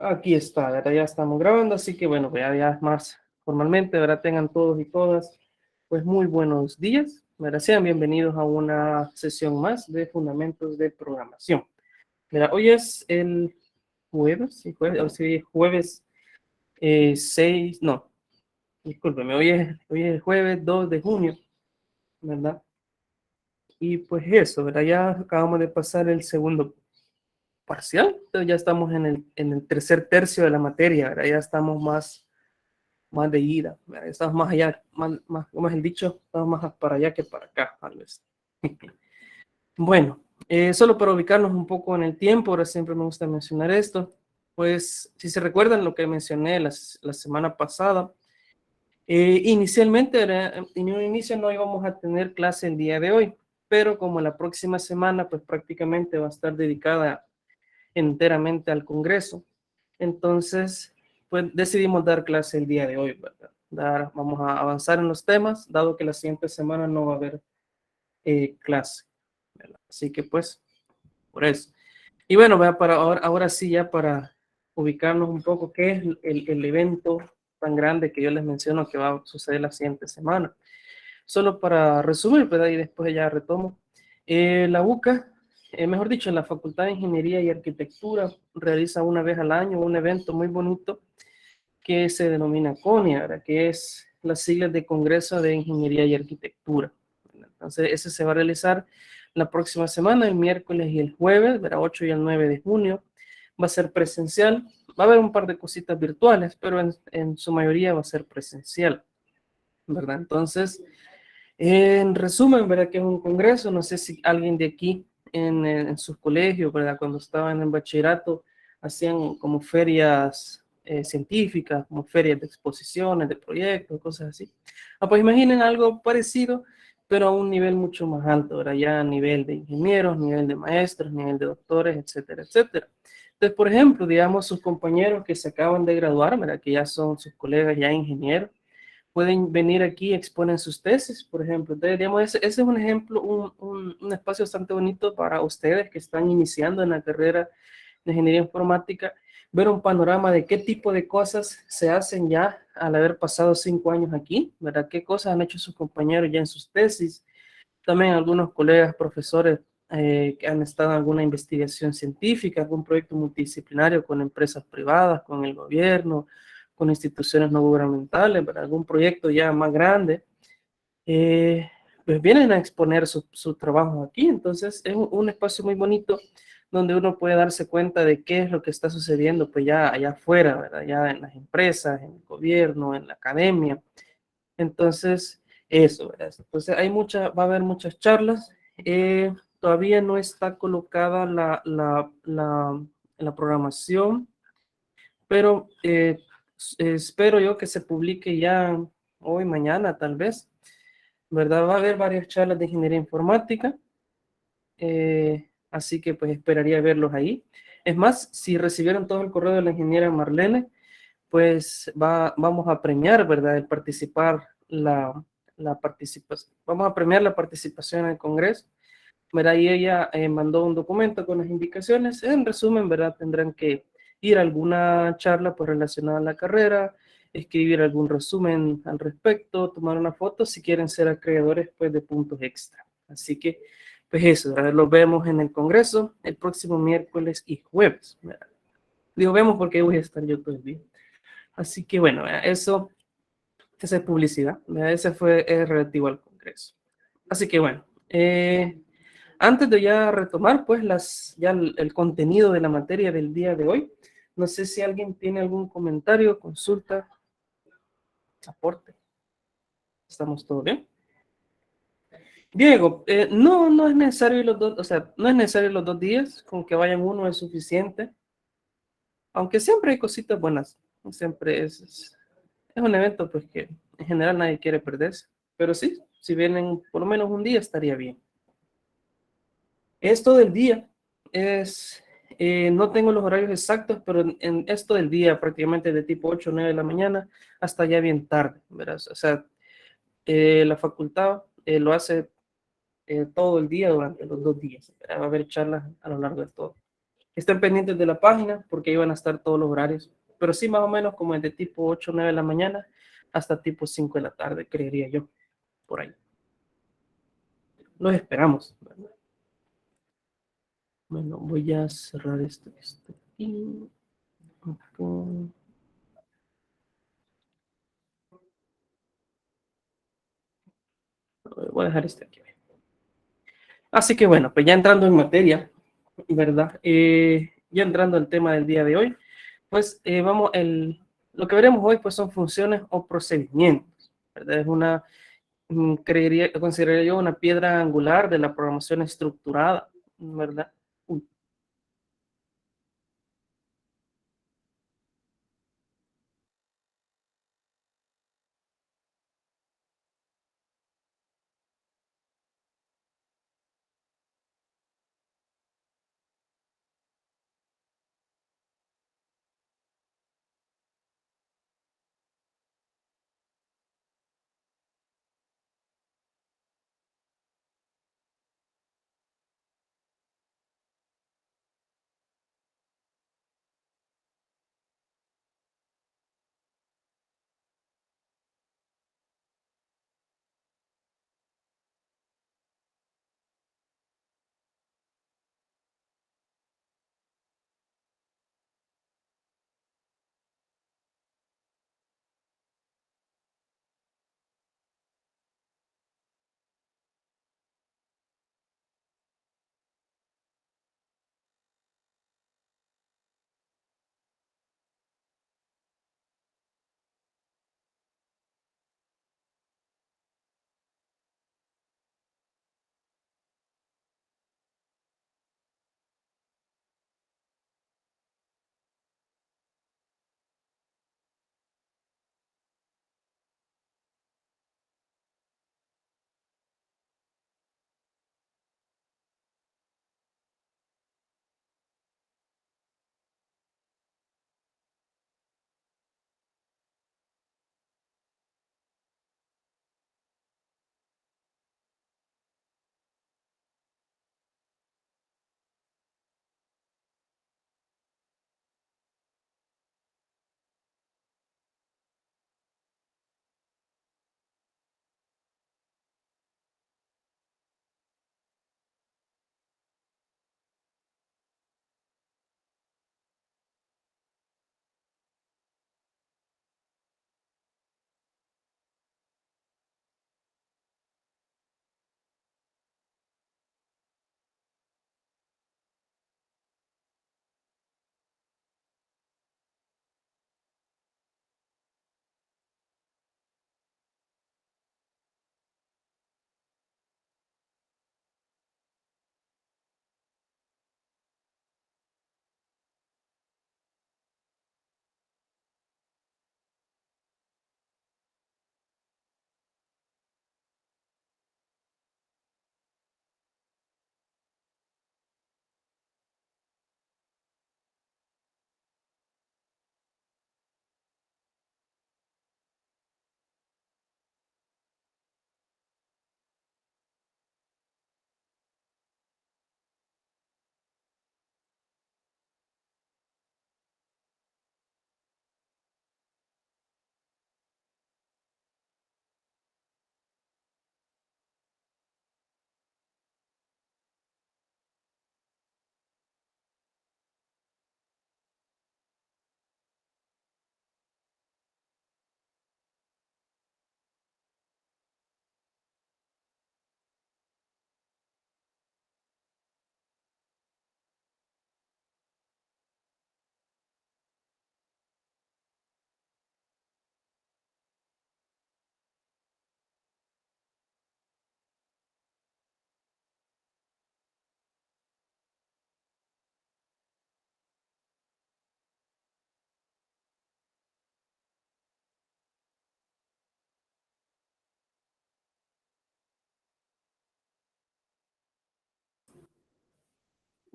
Aquí está, ¿verdad? Ya estamos grabando, así que bueno, pues ya más formalmente, ¿verdad? Tengan todos y todas, pues muy buenos días, ¿verdad? Sean bienvenidos a una sesión más de Fundamentos de Programación. Mira, hoy es el jueves, sí, jueves 6, no, discúlpeme, hoy es el jueves 2 de junio, ¿verdad? Y pues eso, ¿verdad? Ya acabamos de pasar el segundo parcial, entonces ya estamos en el tercer tercio de la materia, ¿verdad? Ya estamos más de ida, ¿verdad? Estamos más allá, como es el dicho, estamos más para allá que para acá, tal vez. Bueno, solo para ubicarnos un poco en el tiempo, ahora siempre me gusta mencionar esto, pues si se recuerdan lo que mencioné la semana pasada, inicialmente, en un inicio no íbamos a tener clase el día de hoy, pero como la próxima semana pues prácticamente va a estar dedicada enteramente al Congreso. Entonces, pues decidimos dar clase el día de hoy, ¿verdad? Vamos a avanzar en los temas, dado que la siguiente semana no va a haber clase, ¿verdad? Así que pues, por eso. Y bueno, para ahora sí, ya para ubicarnos un poco, ¿qué es el evento tan grande que yo les menciono que va a suceder la siguiente semana? Solo para resumir, ¿verdad? Y después ya retomo. La UCA, mejor dicho, la Facultad de Ingeniería y Arquitectura realiza una vez al año un evento muy bonito que se denomina CONIA, ¿verdad? Que es las siglas de Congreso de Ingeniería y Arquitectura. Entonces, ese se va a realizar la próxima semana, el miércoles y el jueves, ¿verdad? 8 y el 9 de junio. Va a ser presencial. Va a haber un par de cositas virtuales, pero en su mayoría va a ser presencial, ¿verdad? Entonces, en resumen, ¿verdad? Que es un congreso, no sé si alguien de aquí en sus colegios, ¿verdad? Cuando estaban en bachillerato, hacían como ferias científicas, como ferias de exposiciones, de proyectos, cosas así. Pues imaginen algo parecido, pero a un nivel mucho más alto, ¿verdad? Ya a nivel de ingenieros, nivel de maestros, nivel de doctores, etcétera, etcétera. Entonces, por ejemplo, digamos, sus compañeros que se acaban de graduar, ¿verdad? Que ya son sus colegas ya ingenieros, pueden venir aquí y exponen sus tesis, por ejemplo. Entonces, digamos, ese es un ejemplo, un espacio bastante bonito para ustedes que están iniciando en la carrera de ingeniería informática, ver un panorama de qué tipo de cosas se hacen ya al haber pasado 5 años aquí, ¿verdad? ¿Qué cosas han hecho sus compañeros ya en sus tesis? También algunos colegas, profesores que han estado en alguna investigación científica, algún proyecto multidisciplinario con empresas privadas, con el gobierno, con instituciones no gubernamentales, para algún proyecto ya más grande, pues vienen a exponer su trabajo aquí. Entonces es un espacio muy bonito donde uno puede darse cuenta de qué es lo que está sucediendo pues ya allá afuera, ¿verdad? Ya en las empresas, en el gobierno, en la academia. Entonces, eso, ¿verdad? Entonces va a haber muchas charlas. Todavía no está colocada la programación, pero espero yo que se publique ya hoy, mañana, tal vez, ¿verdad? Va a haber varias charlas de ingeniería informática, así que pues esperaría verlos ahí. Es más, si recibieron todo el correo de la ingeniera Marlene, pues vamos a premiar, ¿verdad? El participar, la participación, vamos a premiar la participación en el Congreso, ¿verdad? Y ella mandó un documento con las indicaciones. En resumen, ¿verdad? Tendrán que ir a alguna charla pues, relacionada a la carrera, escribir algún resumen al respecto, tomar una foto si quieren ser acreedores pues, de puntos extra. Así que, pues eso, ¿verdad? Los vemos en el Congreso el próximo miércoles y jueves, ¿verdad? Digo, vemos porque voy a estar yo todo el día. Así que bueno, esa es publicidad, ese fue relativo al Congreso. Así que bueno, antes de ya retomar pues ya el contenido de la materia del día de hoy, no sé si alguien tiene algún comentario, consulta, aporte. ¿Estamos todos bien? Diego, no es necesario los dos, o sea, no es necesario los 2 días, con que vayan uno es suficiente, aunque siempre hay cositas buenas, siempre es un evento pues que en general nadie quiere perderse, pero sí, si vienen por lo menos un día estaría bien. Esto del día no tengo los horarios exactos, pero en esto del día prácticamente de tipo 8 o 9 de la mañana hasta ya bien tarde, ¿verdad? O sea, la facultad lo hace todo el día durante los 2 días, ¿verdad? Va a haber charlas a lo largo de todo. Estén pendientes de la página porque ahí van a estar todos los horarios. Pero sí, más o menos como de tipo 8 o 9 de la mañana hasta tipo 5 de la tarde, creería yo, por ahí. Los esperamos, ¿verdad? Bueno, voy a cerrar esto aquí. Voy a dejar este aquí. Así que bueno, pues ya entrando en materia, ¿verdad? Ya entrando al tema del día de hoy, pues lo que veremos hoy pues son funciones o procedimientos, ¿verdad? Es una, consideraría yo una piedra angular de la programación estructurada, ¿verdad? Uy.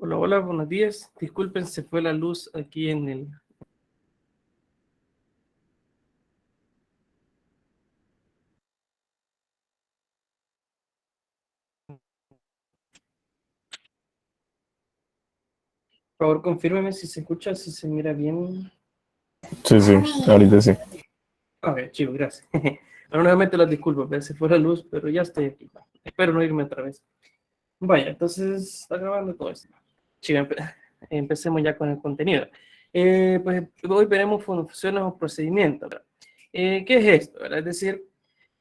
Hola, hola, buenos días. Disculpen, se fue la luz aquí en el... Por favor, confírmeme si se escucha, si se mira bien. Sí, sí, ahorita sí. Ok, chivo, gracias. Ahora nuevamente las disculpas, se fue la luz, pero ya estoy aquí. Espero no irme otra vez. Vaya, entonces está grabando todo esto. Chivo, empecemos ya con el contenido. Pues hoy veremos funciones o procedimientos, ¿verdad? ¿Qué es esto, verdad? Es decir,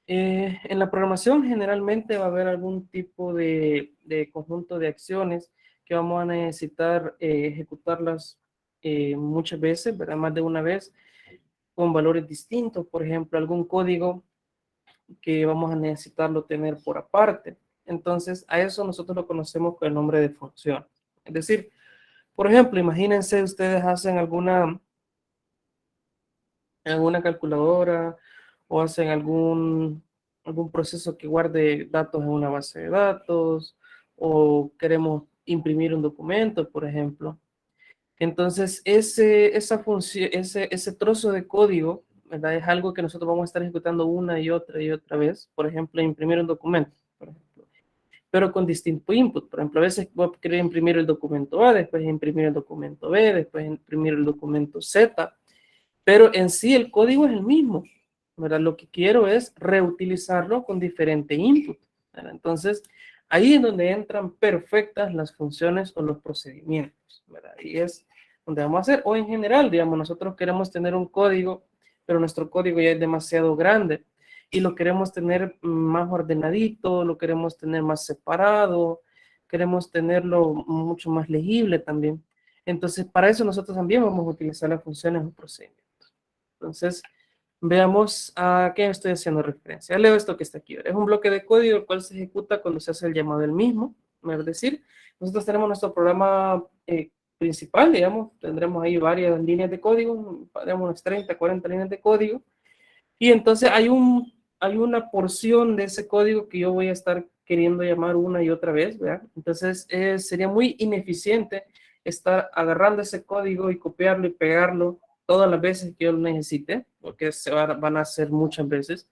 en la programación generalmente va a haber algún tipo de conjunto de acciones que vamos a necesitar ejecutarlas muchas veces, ¿verdad? Más de una vez, con valores distintos. Por ejemplo, algún código que vamos a necesitarlo tener por aparte. Entonces, a eso nosotros lo conocemos con el nombre de función. Es decir, por ejemplo, imagínense ustedes hacen alguna calculadora o hacen algún proceso que guarde datos en una base de datos o queremos imprimir un documento, por ejemplo. Entonces, esa función, ese trozo de código, ¿verdad? Es algo que nosotros vamos a estar ejecutando una y otra vez. Por ejemplo, imprimir un documento, por ejemplo, pero con distinto input. Por ejemplo, a veces voy a querer imprimir el documento A, después imprimir el documento B, después imprimir el documento Z, pero en sí el código es el mismo, ¿verdad? Lo que quiero es reutilizarlo con diferente input, ¿verdad? Entonces, ahí es donde entran perfectas las funciones o los procedimientos, ¿verdad? Y es donde vamos a hacer, o en general, digamos, nosotros queremos tener un código, pero nuestro código ya es demasiado grande y lo queremos tener más ordenadito, lo queremos tener más separado, queremos tenerlo mucho más legible también. Entonces, para eso nosotros también vamos a utilizar las funciones o procedimientos. Entonces, veamos a qué estoy haciendo referencia. Leo esto que está aquí. Es un bloque de código el cual se ejecuta cuando se hace el llamado del mismo. Es decir, nosotros tenemos nuestro programa principal, digamos, tendremos ahí varias líneas de código, tenemos unas 30, 40 líneas de código, y entonces hay una porción de ese código que yo voy a estar queriendo llamar una y otra vez, ¿verdad? Entonces sería muy ineficiente estar agarrando ese código y copiarlo y pegarlo todas las veces que yo lo necesite, porque van a hacer muchas veces.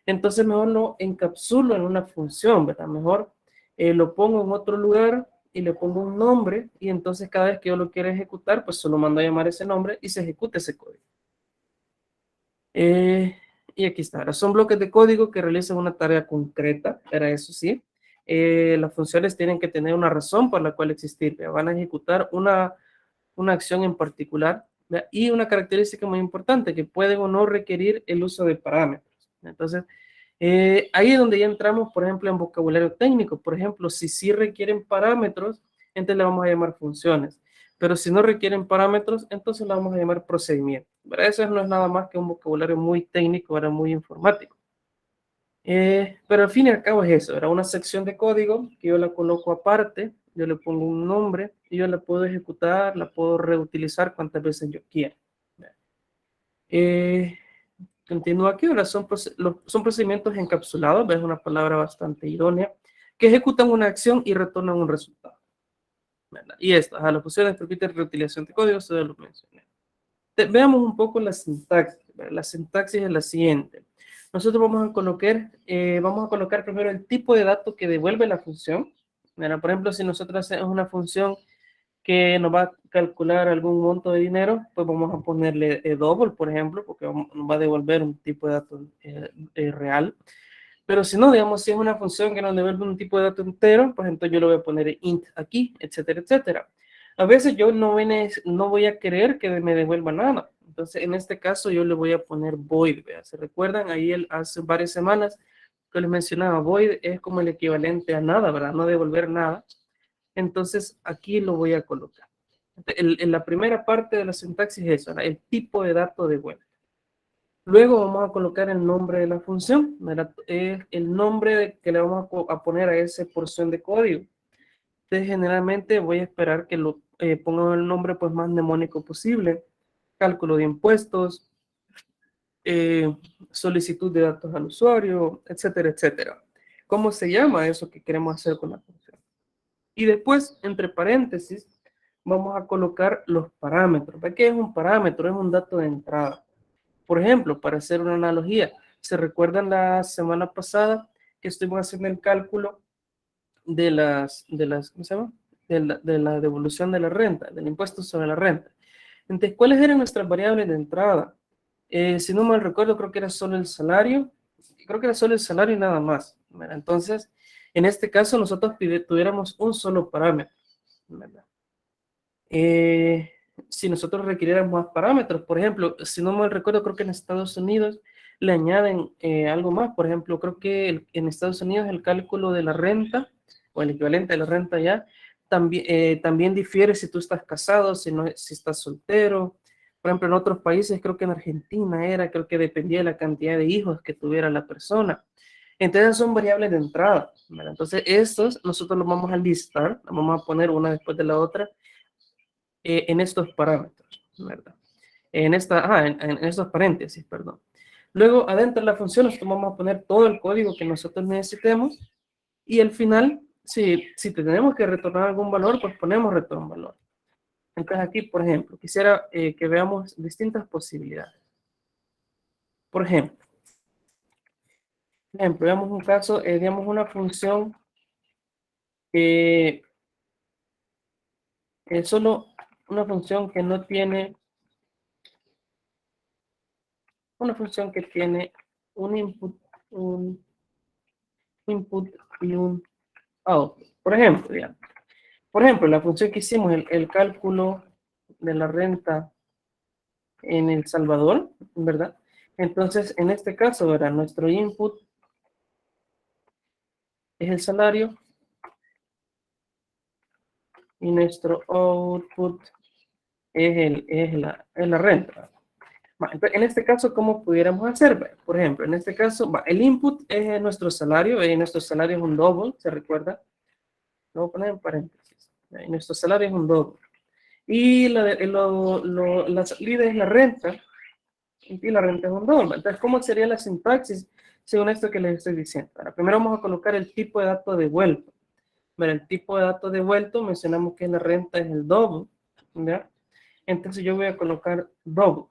Entonces mejor lo encapsulo en una función, ¿verdad? Mejor lo pongo en otro lugar y le pongo un nombre y entonces cada vez que yo lo quiera ejecutar, pues solo mando a llamar ese nombre y se ejecuta ese código. Y aquí está. Ahora son bloques de código que realizan una tarea concreta, era eso sí. Las funciones tienen que tener una razón por la cual existir. Van a ejecutar una acción en particular, ¿verdad? Y una característica muy importante, que pueden o no requerir el uso de parámetros. Entonces, ahí es donde ya entramos, por ejemplo, en vocabulario técnico. Por ejemplo, si sí requieren parámetros, entonces le vamos a llamar funciones. Pero si no requieren parámetros, entonces le vamos a llamar procedimiento. ¿Verdad? Eso no es nada más que un vocabulario muy técnico, era muy informático. Pero al fin y al cabo es eso, era una sección de código que yo la coloco aparte, yo le pongo un nombre y yo la puedo ejecutar, la puedo reutilizar cuantas veces yo quiera. Eh, Continúa aquí, ahora son procedimientos encapsulados, es una palabra bastante idónea, que ejecutan una acción y retornan un resultado. ¿Verdad? Y estas, a las funciones permiten reutilización de código, se lo mencioné. Veamos un poco la sintaxis. ¿Verdad? La sintaxis es la siguiente. Nosotros vamos a colocar primero el tipo de dato que devuelve la función. ¿Verdad? Por ejemplo, si nosotros hacemos una función que nos va a calcular algún monto de dinero, pues vamos a ponerle double, por ejemplo, porque nos va a devolver un tipo de dato real. Pero si no, digamos, si es una función que nos devuelve un tipo de dato entero, pues entonces yo le voy a poner int aquí, etcétera, etcétera. A veces yo no voy a querer que me devuelva nada. Entonces, en este caso, yo le voy a poner void. ¿Verdad? ¿Se recuerdan? Ahí hace varias semanas que les mencionaba, void es como el equivalente a nada, ¿verdad? No devolver nada. Entonces, aquí lo voy a colocar. En la primera parte de la sintaxis es eso, ¿verdad? El tipo de dato devuelve. Luego vamos a colocar el nombre de la función, ¿verdad? Es el nombre que le vamos a poner a esa porción de código. Entonces, generalmente voy a esperar que lo pongan el nombre pues, más mnemónico posible. Cálculo de impuestos, solicitud de datos al usuario, etcétera, etcétera. ¿Cómo se llama eso que queremos hacer con la función? Y después, entre paréntesis, vamos a colocar los parámetros. ¿Qué es un parámetro? Es un dato de entrada. Por ejemplo, para hacer una analogía, ¿se recuerdan la semana pasada que estuvimos haciendo el cálculo ¿cómo se llama? de la devolución de la renta, del impuesto sobre la renta. Entonces, ¿cuáles eran nuestras variables de entrada? Si no mal recuerdo, creo que era solo el salario. Creo que era solo el salario y nada más, ¿verdad? Entonces, en este caso, nosotros tuviéramos un solo parámetro, ¿verdad? Si nosotros requiriéramos más parámetros, por ejemplo, si no mal recuerdo, creo que en Estados Unidos le añaden algo más. Por ejemplo, creo que en Estados Unidos el cálculo de la renta, o el equivalente de la renta ya, también difiere si tú estás casado, si estás soltero. Por ejemplo, en otros países, creo que en Argentina creo que dependía de la cantidad de hijos que tuviera la persona. Entonces son variables de entrada, ¿verdad? Entonces estos nosotros los vamos a listar, los vamos a poner una después de la otra en estos parámetros, ¿verdad? En estos paréntesis, perdón. Luego, adentro de la función, nosotros vamos a poner todo el código que nosotros necesitemos y al final, si tenemos que retornar algún valor, pues ponemos retorno valor. Entonces aquí, por ejemplo, quisiera que veamos distintas posibilidades. Por ejemplo, veamos un caso, digamos una función que es solo una función que no tiene, una función que tiene un input y un output. Por ejemplo, digamos. Por ejemplo, la función que hicimos, el cálculo de la renta en El Salvador, ¿verdad? Entonces, en este caso, ¿verdad? Nuestro input es el salario y nuestro output es la renta. Entonces, en este caso, ¿cómo pudiéramos hacer? Por ejemplo, en este caso, el input es nuestro salario, y nuestro salario es un double, ¿se recuerda? Lo voy a poner en paréntesis. Y nuestro salario es un double. Y la salida es la renta, y la renta es un double. Entonces, ¿cómo sería la sintaxis según esto que les estoy diciendo? Ahora, primero vamos a colocar el tipo de dato devuelto. El tipo de dato devuelto, mencionamos que la renta es el double, ¿ya? Entonces yo voy a colocar double.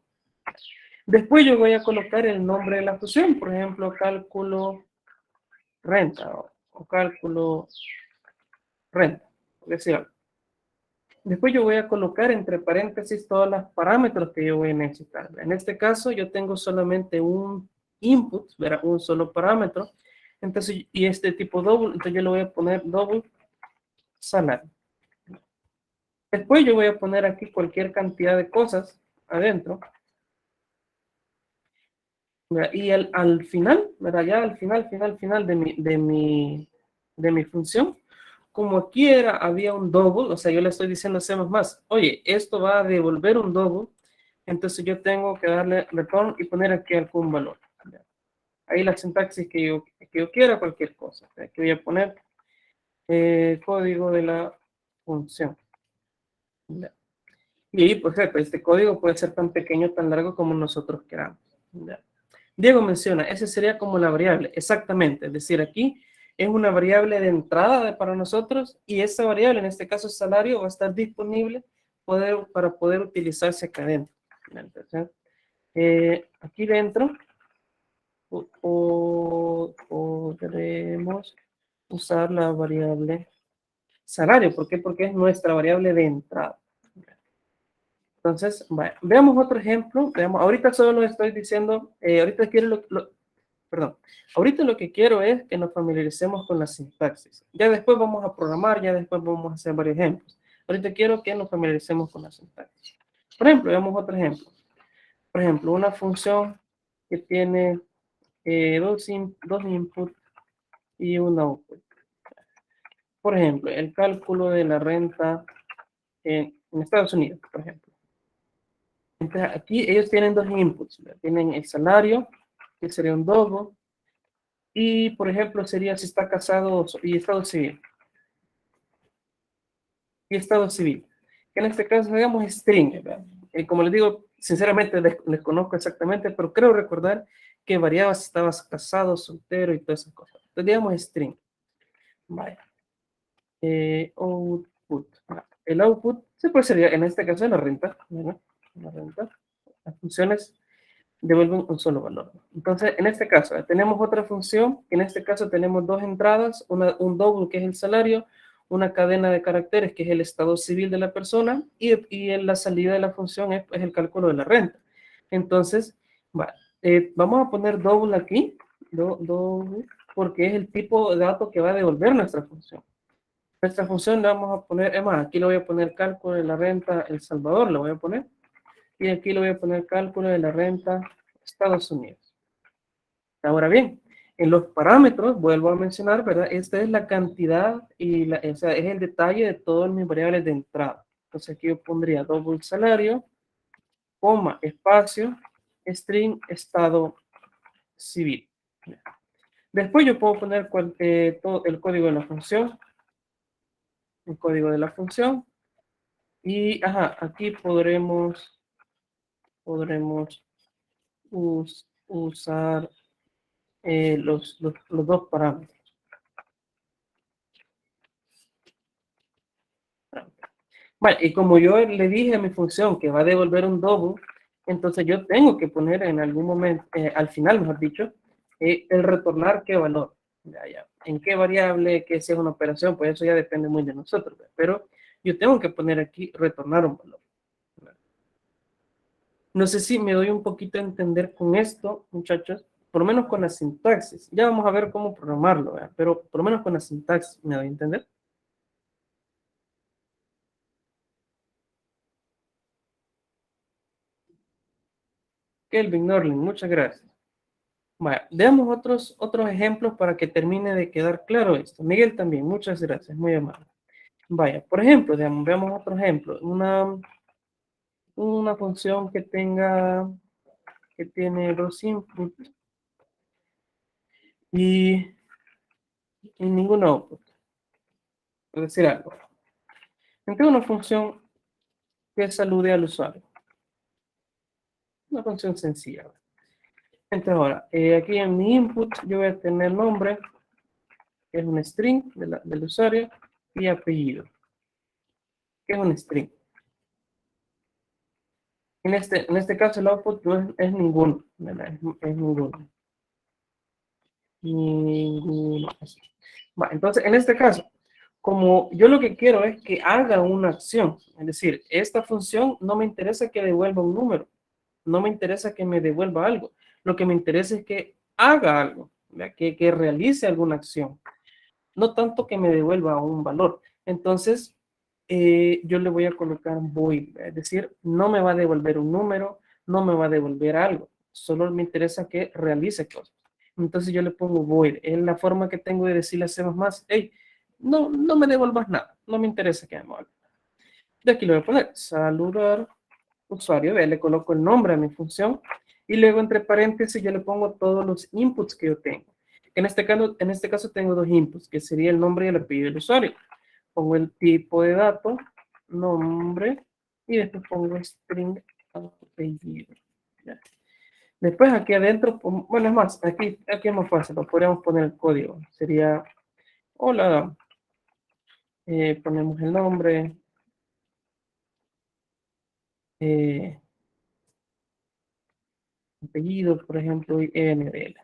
Después yo voy a colocar el nombre de la función, por ejemplo, cálculo renta o cálculo renta, por decir algo. Después yo voy a colocar entre paréntesis todos los parámetros que yo voy a necesitar. En este caso yo tengo solamente un input, ¿verdad? Un solo parámetro. Entonces, y este tipo double, entonces yo le voy a poner double salario. Después yo voy a poner aquí cualquier cantidad de cosas adentro. ¿Verdad? Y al final, ¿verdad? Ya al final de mi función, como aquí había un double, o sea, yo le estoy diciendo hacemos más, oye, esto va a devolver un double, entonces yo tengo que darle return y poner aquí algún valor. Ahí la sintaxis que yo quiera, cualquier cosa. Aquí voy a poner código de la función. ¿Ya? Y ahí, por ejemplo, este código puede ser tan pequeño, tan largo como nosotros queramos. ¿Ya? Diego menciona, ese sería como la variable, exactamente, es decir, aquí es una variable de entrada para nosotros y esa variable, en este caso salario, va a estar disponible para poder utilizarse acá adentro. Entonces, aquí dentro podremos usar la variable salario. ¿Por qué? Porque es nuestra variable de entrada. Entonces, bueno, veamos otro ejemplo. Ahorita solo estoy diciendo, ahorita quiero perdón, ahorita lo que quiero es que nos familiaricemos con la sintaxis. Ya después vamos a programar, ya después vamos a hacer varios ejemplos. Ahorita quiero que nos familiaricemos con la sintaxis. Por ejemplo, veamos otro ejemplo. Por ejemplo, una función que tiene dos inputs y un output. Por ejemplo, el cálculo de la renta en Estados Unidos, por ejemplo. Entonces, aquí ellos tienen dos inputs. Tienen el salario, que sería un double, y, por ejemplo, sería si está casado y estado civil. Y estado civil. Que en este caso, digamos, string. ¿Verdad? Como les digo, sinceramente desconozco exactamente, pero creo recordar que variaba si estabas casado, soltero y todas esas cosas. Entonces, digamos, string. Vaya. Output. El output se puede ser, en este caso, la renta. ¿Verdad? La renta. Las funciones devuelven un solo valor. Entonces, en este caso, tenemos otra función. En este caso, tenemos dos entradas, un double que es el salario, una cadena de caracteres que es el estado civil de la persona y en la salida de la función es el cálculo de la renta. Entonces, vamos a poner double aquí, double, porque es el tipo de dato que va a devolver nuestra función. Nuestra función le vamos a poner, es más, aquí le voy a poner cálculo de la renta El Salvador, le voy a poner, y aquí le voy a poner cálculo de la renta Estados Unidos. Ahora bien, en los parámetros, vuelvo a mencionar, ¿verdad? Esta es la cantidad y o sea, es el detalle de todas mis variables de entrada. Entonces aquí yo pondría double salario, coma, espacio, string, estado civil. Después yo puedo poner todo el código de la función, el código de la función, y aquí podremos usar los dos parámetros. Vale, y como yo le dije a mi función que va a devolver un double, entonces yo tengo que poner en algún momento, al final, mejor dicho, el retornar qué valor. Ya. En qué variable, que sea una operación, pues eso ya depende muy de nosotros. Pero yo tengo que poner aquí retornar un valor. No sé si me doy un poquito a entender con esto, muchachos, por lo menos con la sintaxis. Ya vamos a ver cómo programarlo, ¿verdad? Pero por lo menos con la sintaxis me doy a entender. Kelvin Norling, muchas gracias. Vaya, veamos otros ejemplos para que termine de quedar claro esto. Miguel también, muchas gracias, muy amable. Vaya, por ejemplo, veamos otro ejemplo. Una función que tiene dos inputs y ningún output. Por decir algo. Tengo una función que salude al usuario. Una función sencilla. Entonces ahora, aquí en mi input yo voy a tener nombre, que es un string del usuario, y apellido, que es un string. En este caso el output no es ninguno, ¿verdad? Es ninguno. Ninguno. Entonces, en este caso, como yo lo que quiero es que haga una acción, es decir, esta función no me interesa que devuelva un número, no me interesa que me devuelva algo, lo que me interesa es que haga algo, que realice alguna acción, no tanto que me devuelva un valor. Entonces, yo le voy a colocar void, es decir, no me va a devolver un número, no me va a devolver algo, solo me interesa que realice cosas. Entonces yo le pongo void, es la forma que tengo de decirle a C++, hey, no me devuelvas nada, no me interesa que me devuelva. De aquí le voy a poner saludar usuario, le coloco el nombre a mi función y luego entre paréntesis yo le pongo todos los inputs que yo tengo. En este caso tengo dos inputs, que sería el nombre y el apellido del usuario. Pongo el tipo de dato, nombre, y después pongo string apellido. ¿Ya? Después aquí adentro, bueno, es más, aquí es más fácil, lo podríamos poner el código. Sería, hola, ponemos el nombre, apellido, por ejemplo, y NDL.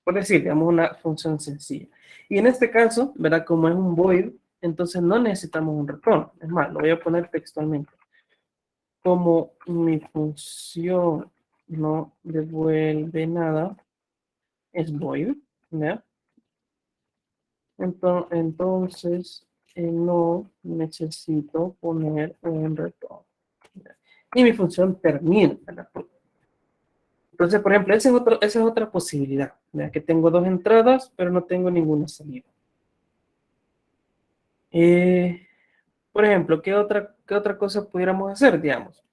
Por decir, digamos, una función sencilla. Y en este caso, ¿verdad? Como es un void, entonces no necesitamos un retorno. Es más, lo voy a poner textualmente. Como mi función no devuelve nada, es void, ¿ya? Entonces no necesito poner un retorno. ¿Ya? Y mi función termina, ¿verdad? Entonces, por ejemplo, esa es otra posibilidad, ¿ya? Que tengo dos entradas, pero no tengo ninguna salida. Por ejemplo, ¿qué otra cosa pudiéramos hacer, digamos?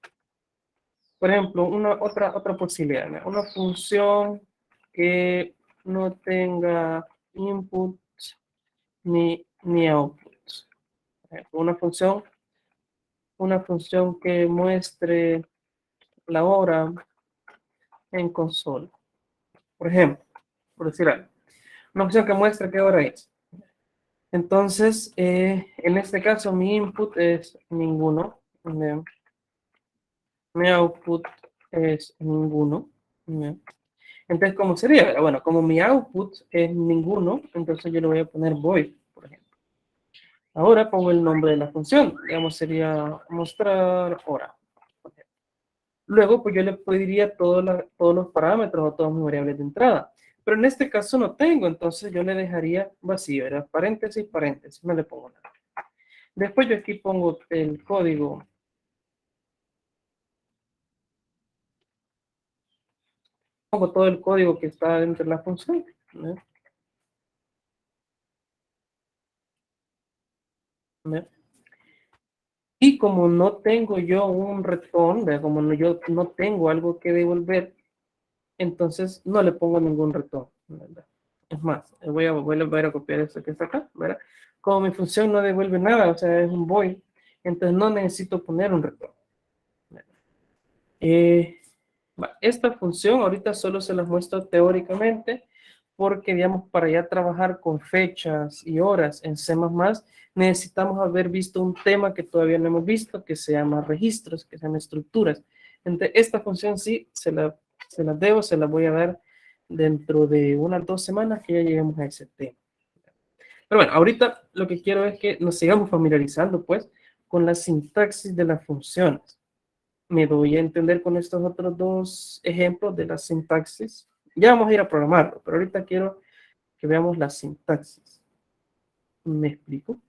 Por ejemplo, otra posibilidad, ¿no? Una función que no tenga inputs ni outputs. Una función que muestre la hora en consola. Por ejemplo, por decir algo. Una función que muestre qué hora es. Entonces, en este caso, mi input es ninguno. Mi output es ninguno. Entonces, ¿cómo sería? Bueno, como mi output es ninguno, entonces yo le voy a poner void, por ejemplo. Ahora pongo el nombre de la función. Digamos, sería mostrar hora. Luego, pues yo le pediría todos los parámetros o todas mis variables de entrada. Pero en este caso no tengo, entonces yo le dejaría vacío, era paréntesis, paréntesis, no le pongo nada. Después yo aquí pongo el código. Pongo todo el código que está dentro de la función, ¿no? ¿No? Y como no tengo yo un return, ¿verdad? Como yo no tengo algo que devolver, entonces no le pongo ningún retorno, ¿verdad? Es más, voy a copiar esto que está acá, ¿verdad? Como mi función no devuelve nada, o sea, es un void, entonces no necesito poner un retorno. Esta función ahorita solo se las muestro teóricamente, porque, digamos, para ya trabajar con fechas y horas en C++, necesitamos haber visto un tema que todavía no hemos visto, que se llama registros, que se llama estructuras. Entonces, esta función sí, se la voy a dar dentro de unas 2 semanas que ya lleguemos a ese tema. Pero bueno, ahorita lo que quiero es que nos sigamos familiarizando, pues, con la sintaxis de las funciones. Me doy a entender con estos otros dos ejemplos de la sintaxis. Ya vamos a ir a programarlo, pero ahorita quiero que veamos la sintaxis. ¿Me explico?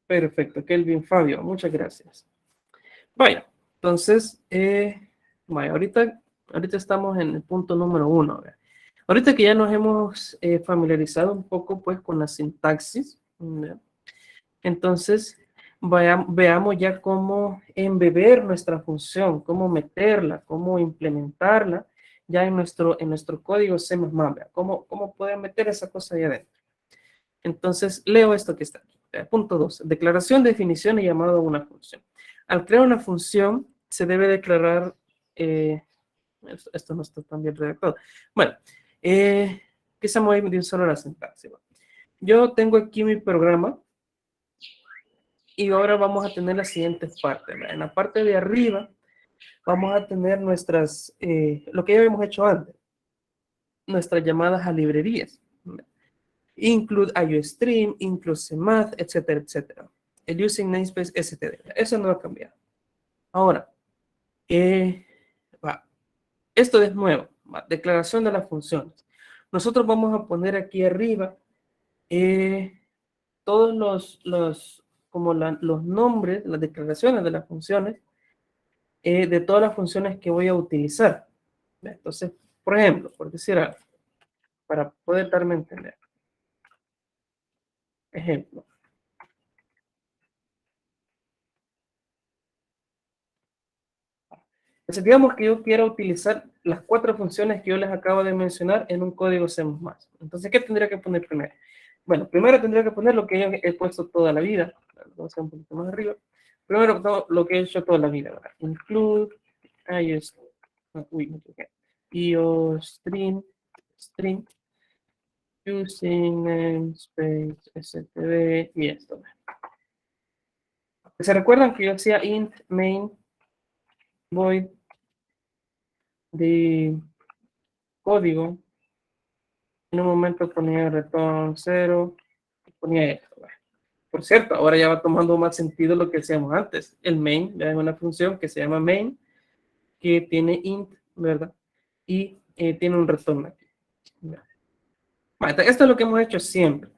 Perfecto, Kelvin Fabio, muchas gracias. Vaya, entonces, vaya, ahorita estamos en el punto número 1. Ahorita que ya nos hemos familiarizado un poco pues con la sintaxis, ¿verdad? Entonces, veamos ya cómo embeber nuestra función, cómo meterla, cómo implementarla ya en nuestro código C++, ¿verdad? ¿Cómo poder meter esa cosa ahí adentro? Entonces, leo esto que está aquí. Punto 2. Declaración, definición y llamado a una función. Al crear una función, se debe declarar... esto no está tan bien redactado. Bueno, que se mueve de un solo la sintaxis. Yo tengo aquí mi programa y ahora vamos a tener las siguientes partes. En la parte de arriba vamos a tener lo que ya habíamos hecho antes, nuestras llamadas a librerías. Include IOStream, include CMath, etcétera, etcétera. El using namespace std. Eso no va a cambiar. Ahora, esto es nuevo. Declaración de las funciones. Nosotros vamos a poner aquí arriba todos los nombres, las declaraciones de las funciones, de todas las funciones que voy a utilizar. Entonces, por ejemplo, por decir algo, para poder darme a entender. Ejemplo. Entonces, digamos que yo quiero utilizar las 4 funciones que yo les acabo de mencionar en un código C++. Entonces, ¿qué tendría que poner primero? Bueno, primero tendría que poner lo que yo he puesto toda la vida. Vamos a un poquito más arriba. Primero lo que he hecho toda la vida. ¿Verdad? Include IOStream string using namespace std y esto. ¿Se recuerdan que yo hacía int main void de código? En un momento ponía return 0, ponía esto. Por cierto, ahora ya va tomando más sentido lo que hacíamos antes. El main, ya es una función que se llama main, que tiene int, ¿verdad? Y tiene un retorno aquí. Esto es lo que hemos hecho siempre.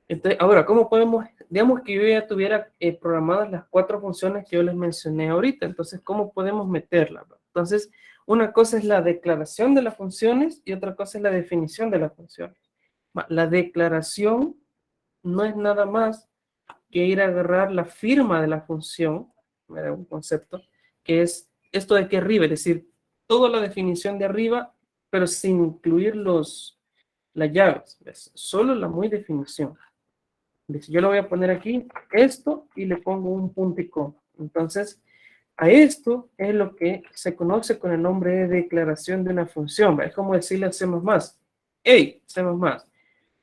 Entonces, ahora, ¿cómo podemos, digamos que yo ya tuviera programadas las 4 funciones que yo les mencioné ahorita? Entonces, ¿cómo podemos meterlas? Entonces, una cosa es la declaración de las funciones y otra cosa es la definición de las funciones. La declaración no es nada más que ir a agarrar la firma de la función, un concepto, que es esto de aquí arriba, es decir, toda la definición de arriba, pero sin incluir las llaves, ¿ves? Solo la muy definición. Yo le voy a poner aquí esto y le pongo un punto y coma. Entonces, a esto es lo que se conoce con el nombre de declaración de una función. Es como decirle a C++, hey, C++,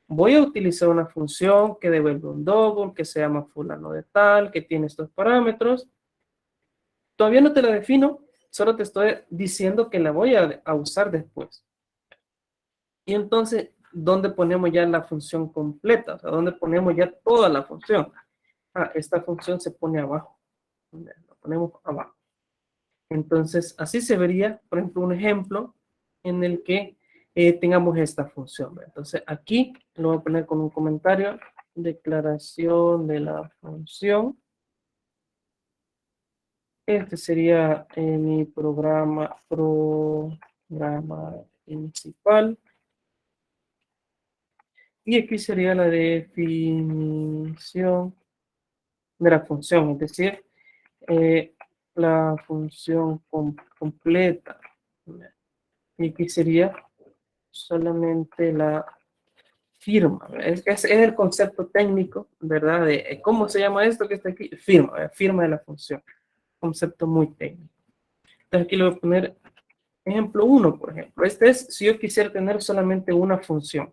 voy a utilizar una función que devuelve un double, que se llama fulano de tal, que tiene estos parámetros. Todavía no te la defino, solo te estoy diciendo que la voy a usar después. Y entonces, ¿dónde ponemos ya la función completa? O sea, ¿dónde ponemos ya toda la función? Esta función se pone abajo. Lo ponemos abajo. Entonces, así se vería, por ejemplo, un ejemplo en el que tengamos esta función. ¿Verdad? Entonces, aquí lo voy a poner con un comentario. Declaración de la función. Este sería mi programa principal. Y aquí sería la definición de la función, es decir, la función completa. Y aquí sería solamente la firma. Es el concepto técnico, ¿verdad? De cómo se llama esto que está aquí. Firma, ¿verdad? Firma de la función. Concepto muy técnico. Entonces aquí le voy a poner ejemplo 1, por ejemplo. Este es si yo quisiera tener solamente una función.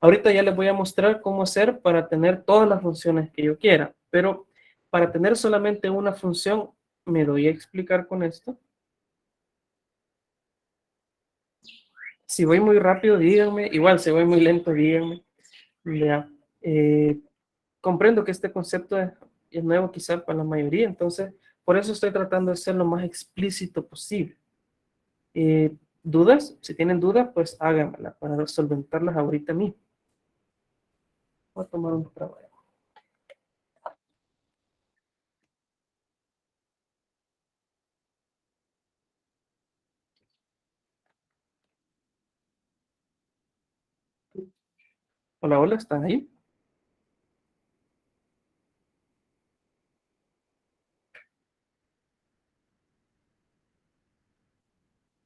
Ahorita ya les voy a mostrar cómo hacer para tener todas las funciones que yo quiera, pero para tener solamente una función, me doy a explicar con esto. Si voy muy rápido, díganme. Igual, si voy muy lento, díganme. Ya. Comprendo que este concepto es nuevo quizá para la mayoría, entonces por eso estoy tratando de ser lo más explícito posible. ¿Dudas? Si tienen dudas, pues háganmela para solventarlas ahorita mismo. Voy a tomar un trabajo. Hola, hola, ¿están ahí?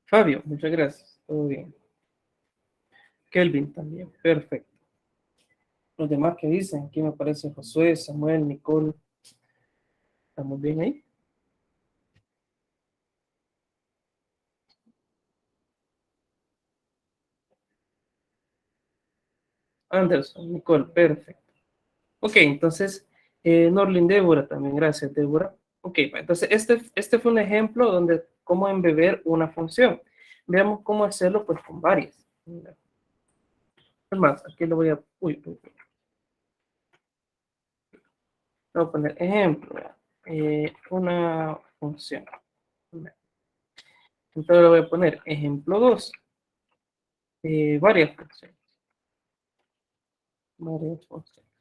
Fabio, muchas gracias. Todo bien. Kelvin también, perfecto. Los demás que dicen, aquí me aparece Josué, Samuel, Nicole. ¿Estamos bien ahí? Anderson, Nicole, perfecto. Ok, entonces, Norlin, Débora también, gracias, Débora. Ok, entonces este fue un ejemplo donde cómo embeber una función. Veamos cómo hacerlo pues con varias. Es más, aquí lo voy a... Voy a poner ejemplo, una función. Entonces le voy a poner ejemplo 2, varias funciones. Varias funciones.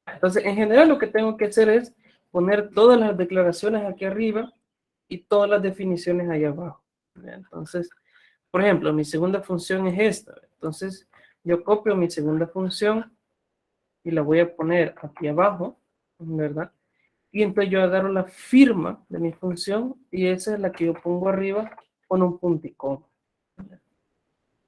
Entonces, en general lo que tengo que hacer es poner todas las declaraciones aquí arriba y todas las definiciones ahí abajo. Entonces, por ejemplo, mi segunda función es esta. Entonces, yo copio mi segunda función y la voy a poner aquí abajo, ¿verdad? Y entonces yo agarro la firma de mi función y esa es la que yo pongo arriba con un punto y coma.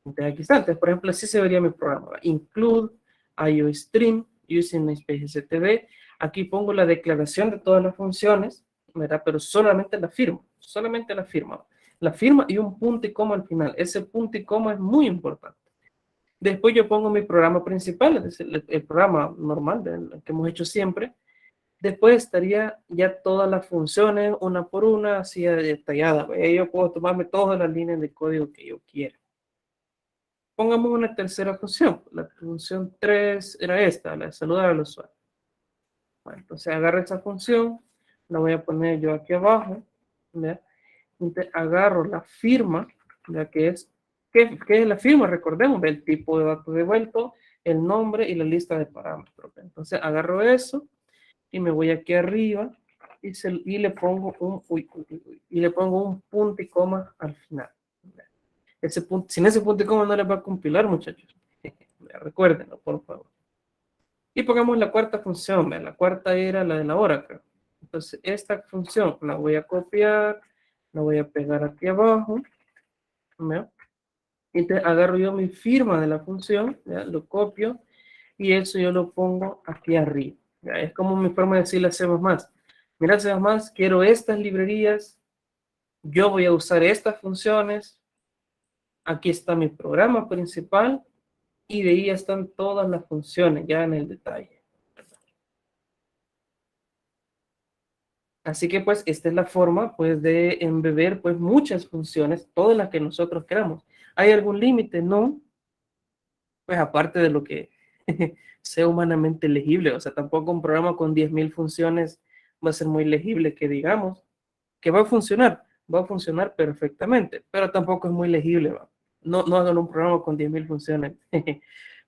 Entonces aquí está. Entonces, por ejemplo, así se vería mi programa. Include IOStream using namespace std. Aquí pongo la declaración de todas las funciones, ¿verdad? Pero solamente la firma. Solamente la firma. La firma y un punto y coma al final. Ese punto y coma es muy importante. Después yo pongo mi programa principal, es decir, el programa normal que hemos hecho siempre. Después estaría ya todas las funciones, una por una, así detallada. Yo puedo tomarme todas las líneas de código que yo quiera. Pongamos una tercera función. La función 3 era esta, la de saludar al usuario. Bueno, entonces agarro esa función, la voy a poner yo aquí abajo. ¿Ya? Entonces agarro la firma, ya que es, ¿qué es la firma? Recordemos el tipo de dato devuelto, el nombre y la lista de parámetros. Entonces agarro eso y me voy aquí arriba y le pongo y le pongo un punto y coma al final. Ese punto, sin ese punto y coma no les va a compilar, muchachos. Recuérdenlo, por favor. Y pongamos la cuarta función. ¿Ve? La cuarta era la de la hora, creo. Entonces, esta función la voy a copiar, la voy a pegar aquí abajo. ¿Ve? Y te agarro yo mi firma de la función, ¿ya? Lo copio y eso yo lo pongo aquí arriba. ¿Ya? Es como mi forma de decirle a C++. Mira, C++, quiero estas librerías, yo voy a usar estas funciones, aquí está mi programa principal y de ahí están todas las funciones ya en el detalle. Así que pues esta es la forma pues de embeber pues muchas funciones, todas las que nosotros queramos. ¿Hay algún límite? No. pues aparte de lo que sea humanamente legible, o sea, tampoco un programa con 10.000 funciones va a ser muy legible, que digamos, que va a funcionar perfectamente, pero tampoco es muy legible, ¿va? No, no hagan un programa con 10.000 funciones,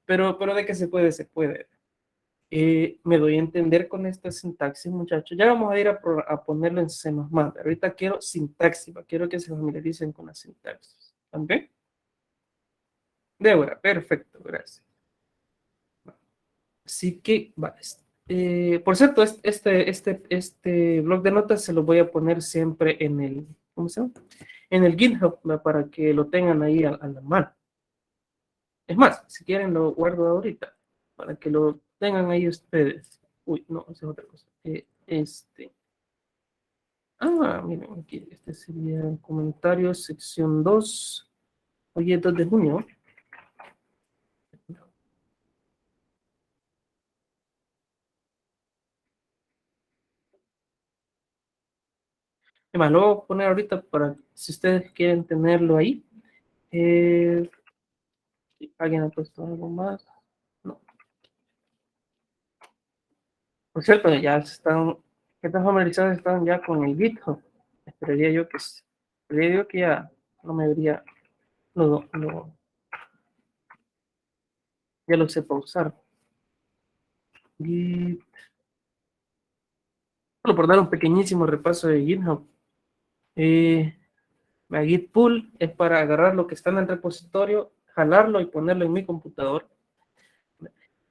pero de que se puede, se puede. Me doy a entender con esta sintaxis, muchachos. Ya vamos a ir a ponerlo en C++. Ahorita quiero sintaxis, quiero que se familiaricen con la sintaxis. ¿Ok? Débora, perfecto, gracias. Así que, va. Por cierto, este blog de notas se lo voy a poner siempre en el, ¿cómo se llama? En el GitHub, ¿va? Para que lo tengan ahí a la mano. Es más, si quieren lo guardo ahorita, para que lo tengan ahí ustedes. Uy, no, esa es otra cosa. Miren, aquí, este sería comentarios, sección 2. Hoy es 2 de junio. Además, lo voy a poner ahorita para si ustedes quieren tenerlo ahí. ¿Alguien ha puesto algo más? No. Por cierto, ya están, ¿qué tan familiarizados están ya con el GitHub? Esperaría yo que ya no me debería, ya lo sepa usar. Git, solo por dar un pequeñísimo repaso de GitHub. La Git pull es para agarrar lo que está en el repositorio, jalarlo y ponerlo en mi computador.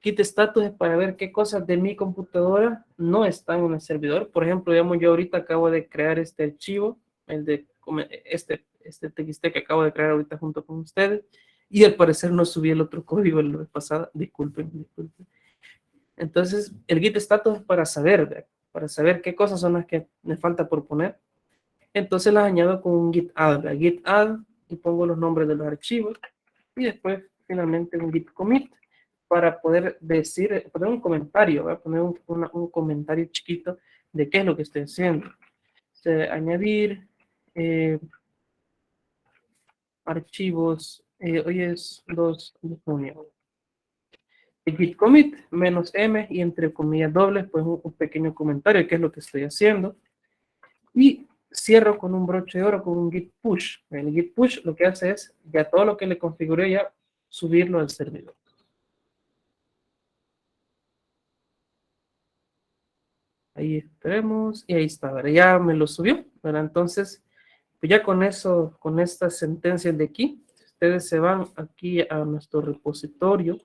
Git status es para ver qué cosas de mi computadora no están en el servidor. Por ejemplo, digamos, yo ahorita acabo de crear este archivo, este TXT que acabo de crear ahorita junto con ustedes, y al parecer no subí el otro código la vez pasada. Disculpen. Entonces, el Git status es para saber qué cosas son las que me falta por poner. Entonces las añado con un git add y pongo los nombres de los archivos y después finalmente un git commit para poder poner un comentario, voy a poner un comentario chiquito de qué es lo que estoy haciendo. Añadir archivos, hoy es 2 de junio. El git commit -m y entre comillas dobles, pues un pequeño comentario, qué es lo que estoy haciendo. Y cierro con un broche de oro, con un git push. El git push lo que hace es, ya todo lo que le configuré ya, subirlo al servidor. Ahí esperemos, y ahí está, ¿verdad? Ya me lo subió, ¿verdad? Entonces, pues ya con eso, con estas sentencias de aquí, ustedes se van aquí a nuestro repositorio.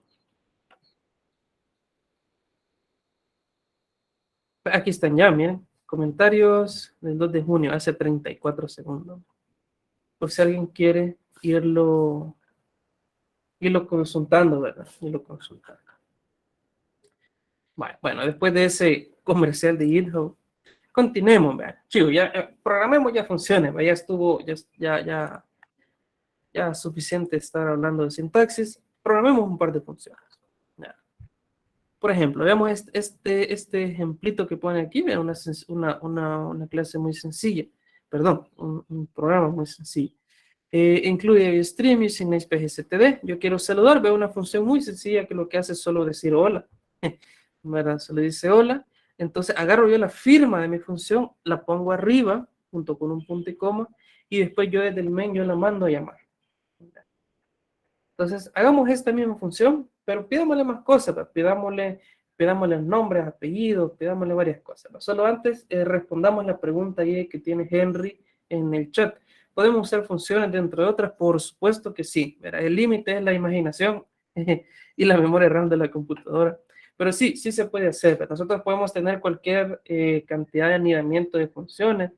Aquí están ya, miren, comentarios del 2 de junio, hace 34 segundos. Por si alguien quiere irlo consultando, ¿verdad? Irlo consultando. Bueno, después de ese comercial de GitHub, continuemos, vean. Chicos, ya programemos, ya funcione, ya estuvo, ya suficiente estar hablando de sintaxis. Programemos un par de funciones. Ya. Por ejemplo, veamos este ejemplito que pone aquí, vean una clase muy sencilla, perdón, un programa muy sencillo. Incluye stream using SPGCTD. Yo quiero saludar, veo una función muy sencilla que lo que hace es solo decir hola. ¿Verdad? Se le dice hola. Entonces agarro yo la firma de mi función, la pongo arriba, junto con un punto y coma, y después yo desde el main yo la mando a llamar. Entonces hagamos esta misma función, pero pidámosle más cosas, pidámosle nombres, apellidos, pidámosle varias cosas. Solo antes respondamos la pregunta ahí que tiene Henry en el chat. ¿Podemos usar funciones dentro de otras? Por supuesto que sí. ¿Verdad? El límite es la imaginación y la memoria RAM de la computadora. Pero sí, sí se puede hacer. ¿Verdad? Nosotros podemos tener cualquier cantidad de anidamiento de funciones.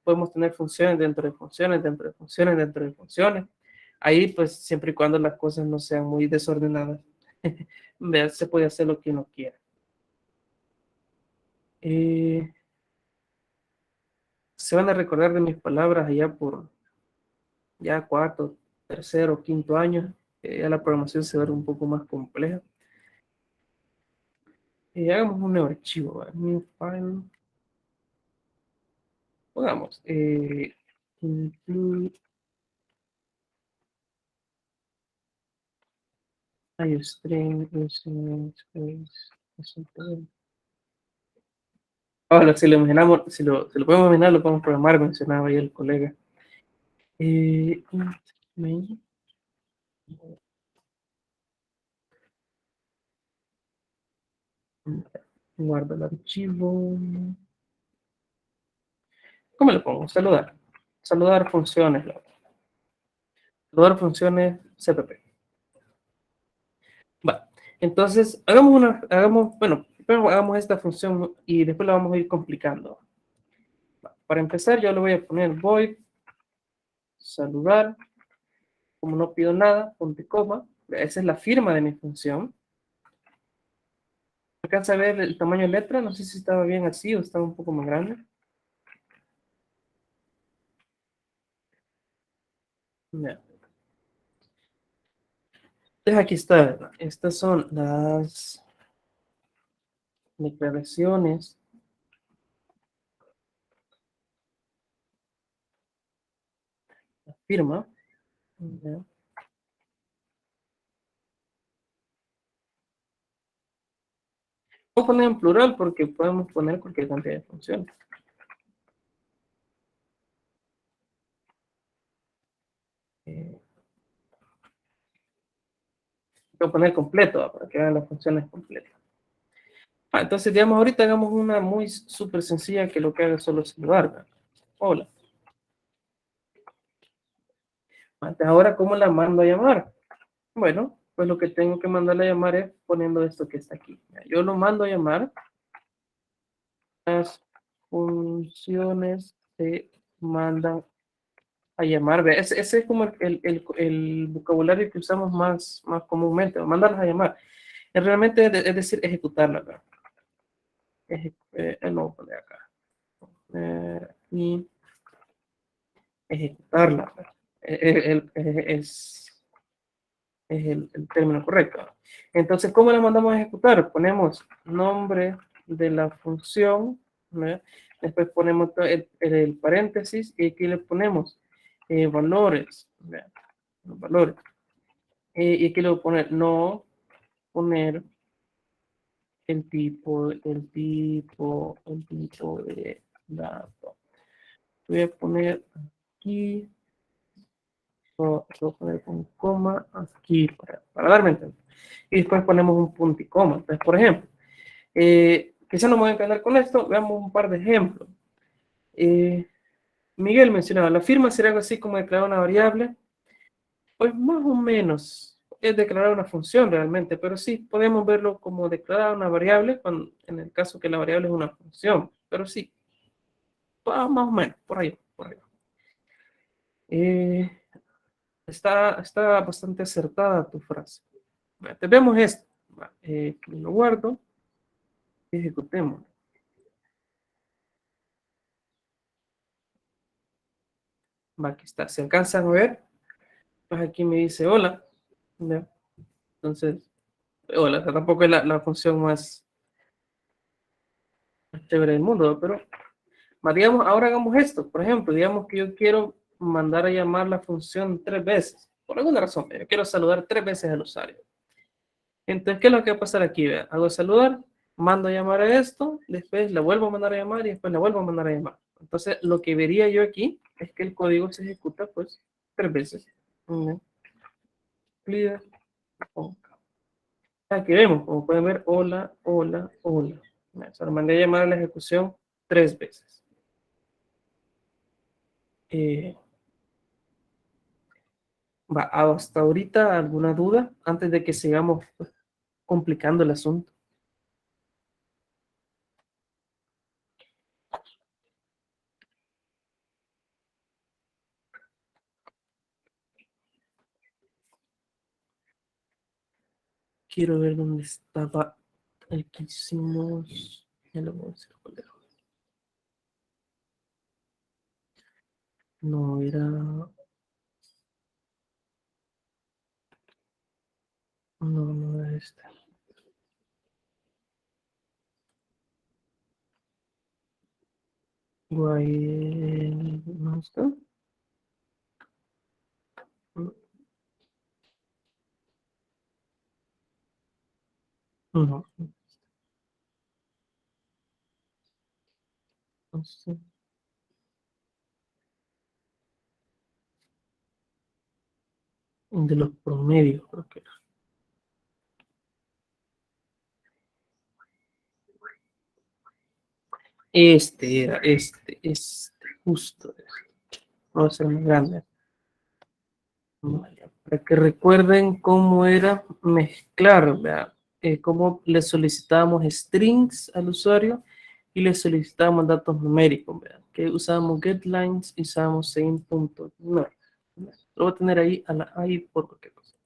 Podemos tener funciones dentro de funciones, dentro de funciones, dentro de funciones. Ahí, pues, siempre y cuando las cosas no sean muy desordenadas, se puede hacer lo que uno quiera. Se van a recordar de mis palabras allá por ya cuarto, tercero, quinto año. Ya la programación se ve un poco más compleja. Hagamos un nuevo archivo, new file. Pongamos include iStream, ahora, si lo imaginamos, si lo podemos imaginar, lo podemos programar, mencionaba ahí el colega. Main. Guardo el archivo. ¿Cómo le pongo? Saludar. Saludar funciones. Saludar funciones CPP. Va. Entonces, bueno, primero hagamos esta función y después la vamos a ir complicando. Va. Para empezar, yo le voy a poner void saludar. Como no pido nada, punto y coma. Esa es la firma de mi función. ¿Alcanza a ver el tamaño de letra? No sé si estaba bien así o estaba un poco más grande. Ya. Entonces aquí está, ¿verdad? Estas son las declaraciones. La firma. Ya. Voy a poner en plural porque podemos poner cualquier cantidad de funciones. Voy a poner completo, ¿va? Para que vean las funciones completas. Entonces, digamos, ahorita hagamos una muy súper sencilla que lo que haga es solo saludar, ¿verdad? Hola. Ahora, ¿cómo la mando a llamar? Bueno, pues lo que tengo que mandarle a llamar es poniendo esto que está aquí. Yo lo mando a llamar. Las funciones se mandan a llamar. Ese es como el vocabulario que usamos más comúnmente. Mandarlas a llamar. Realmente es decir, ejecutarlas, ¿verdad? No voy a poner acá. Y ejecutarlas, ¿verdad? Es el término correcto. Entonces, ¿cómo la mandamos a ejecutar? Ponemos nombre de la función, ¿verdad? Después ponemos el paréntesis y aquí le ponemos valores, ¿verdad? Los valores. Y aquí le voy a poner no poner el tipo de dato. Voy a poner aquí, voy a poner un coma aquí para darme entender. Y después ponemos un punto y coma. Entonces, por ejemplo, quizá no me voy a encantar con esto, veamos un par de ejemplos. Miguel mencionaba, la firma será algo así como declarar una variable, pues más o menos es declarar una función realmente, pero sí podemos verlo como declarar una variable en el caso que la variable es una función, pero sí, más o menos, por ahí, por ahí. Está bastante acertada tu frase. Te vemos esto. Lo guardo y ejecutemos. Aquí está. ¿Se alcanzan a ver? Pues aquí me dice hola. ¿Ya? Entonces, hola, tampoco es la función más chévere del mundo, pero digamos, ahora hagamos esto. Por ejemplo, digamos que yo quiero mandar a llamar la función 3 veces. Por alguna razón, yo quiero saludar 3 veces al usuario. Entonces, ¿qué es lo que va a pasar aquí? Vea, hago saludar, mando a llamar a esto, después la vuelvo a mandar a llamar y después la vuelvo a mandar a llamar. Entonces, lo que vería yo aquí es que el código se ejecuta pues 3 veces. Clear. Aquí vemos, como pueden ver, hola, hola, hola. Se lo mandé a llamar a la ejecución 3 veces. Hasta ahorita, ¿alguna duda antes de que sigamos pues, complicando el asunto? Quiero ver dónde estaba el que hicimos. Ya lo voy a hacer, joder. No era. No era este. ¿No está? No. Entonces, de los promedios, creo que era. Este era, justo. Va a ser más grande. Vale, para que recuerden cómo era mezclar, ¿verdad? Cómo le solicitábamos strings al usuario y le solicitábamos datos numéricos, ¿verdad? Que usábamos getlines y usábamos same.no. Lo voy a tener ahí, ahí por cualquier cosa.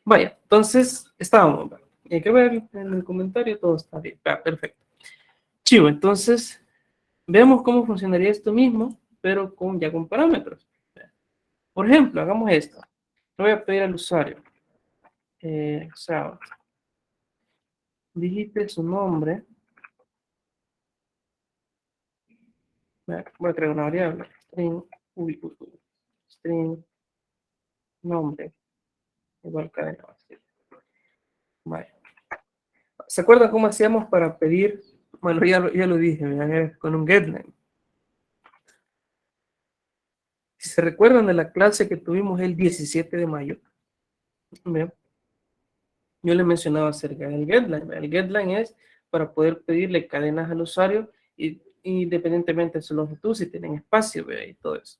Vaya, entonces estábamos, ¿verdad? Hay que ver en el comentario, todo está bien. Perfecto. Chivo, entonces veamos cómo funcionaría esto mismo, pero ya con parámetros. Por ejemplo, hagamos esto. Le voy a pedir al usuario, o sea, digite su nombre. Voy a crear una variable. String, string, nombre, igual cadena vacía. Vale. ¿Se acuerdan cómo hacíamos para pedir? Bueno, ya lo dije, ¿verdad? Con un getLine. Si se recuerdan de la clase que tuvimos el 17 de mayo, ¿verdad? Yo le mencionaba acerca del getLine. El getLine es para poder pedirle cadenas al usuario y independientemente de su longitud, si tienen espacio, ¿verdad? Y todo eso.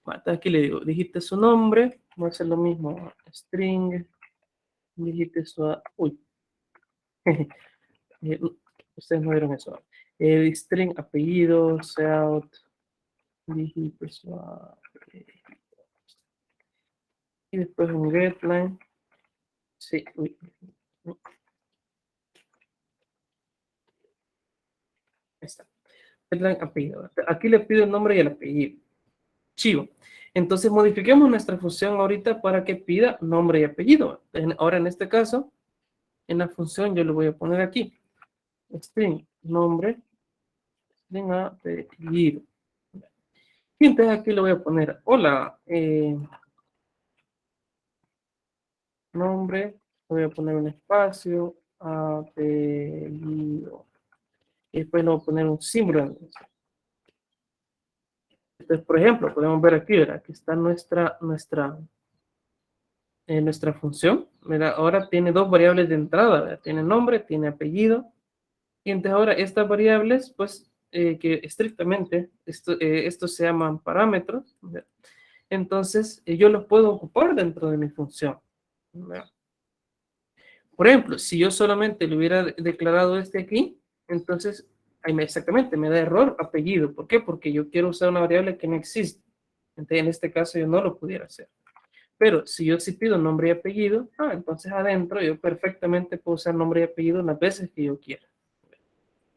Bueno, aquí le digo, dijiste su nombre, voy a hacer lo mismo, string, dijiste su, uy, ustedes no vieron eso, string, apellido, out, dijiste su, y después un getLine, sí, uy, ahí está, getLine, apellido, aquí le pido el nombre y el apellido, chivo. Entonces modifiquemos nuestra función ahorita para que pida nombre y apellido. Ahora en este caso, en la función yo le voy a poner aquí, string, nombre, string apellido. Y entonces aquí le voy a poner, hola, nombre, voy a poner un espacio, apellido. Y después le voy a poner un símbolo. Entonces, por ejemplo, podemos ver aquí, ¿verdad? Aquí está nuestra función. Mira, ahora tiene dos variables de entrada, ¿verdad? Tiene nombre, tiene apellido. Y entonces ahora estas variables, pues, que estrictamente, estos se llaman parámetros, ¿verdad? Entonces, yo los puedo ocupar dentro de mi función, ¿verdad? Por ejemplo, si yo solamente le hubiera declarado este aquí, entonces, ahí exactamente, me da error apellido. ¿Por qué? Porque yo quiero usar una variable que no existe. Entonces, en este caso yo no lo pudiera hacer. Pero si yo sí pido nombre y apellido, entonces adentro yo perfectamente puedo usar nombre y apellido las veces que yo quiera.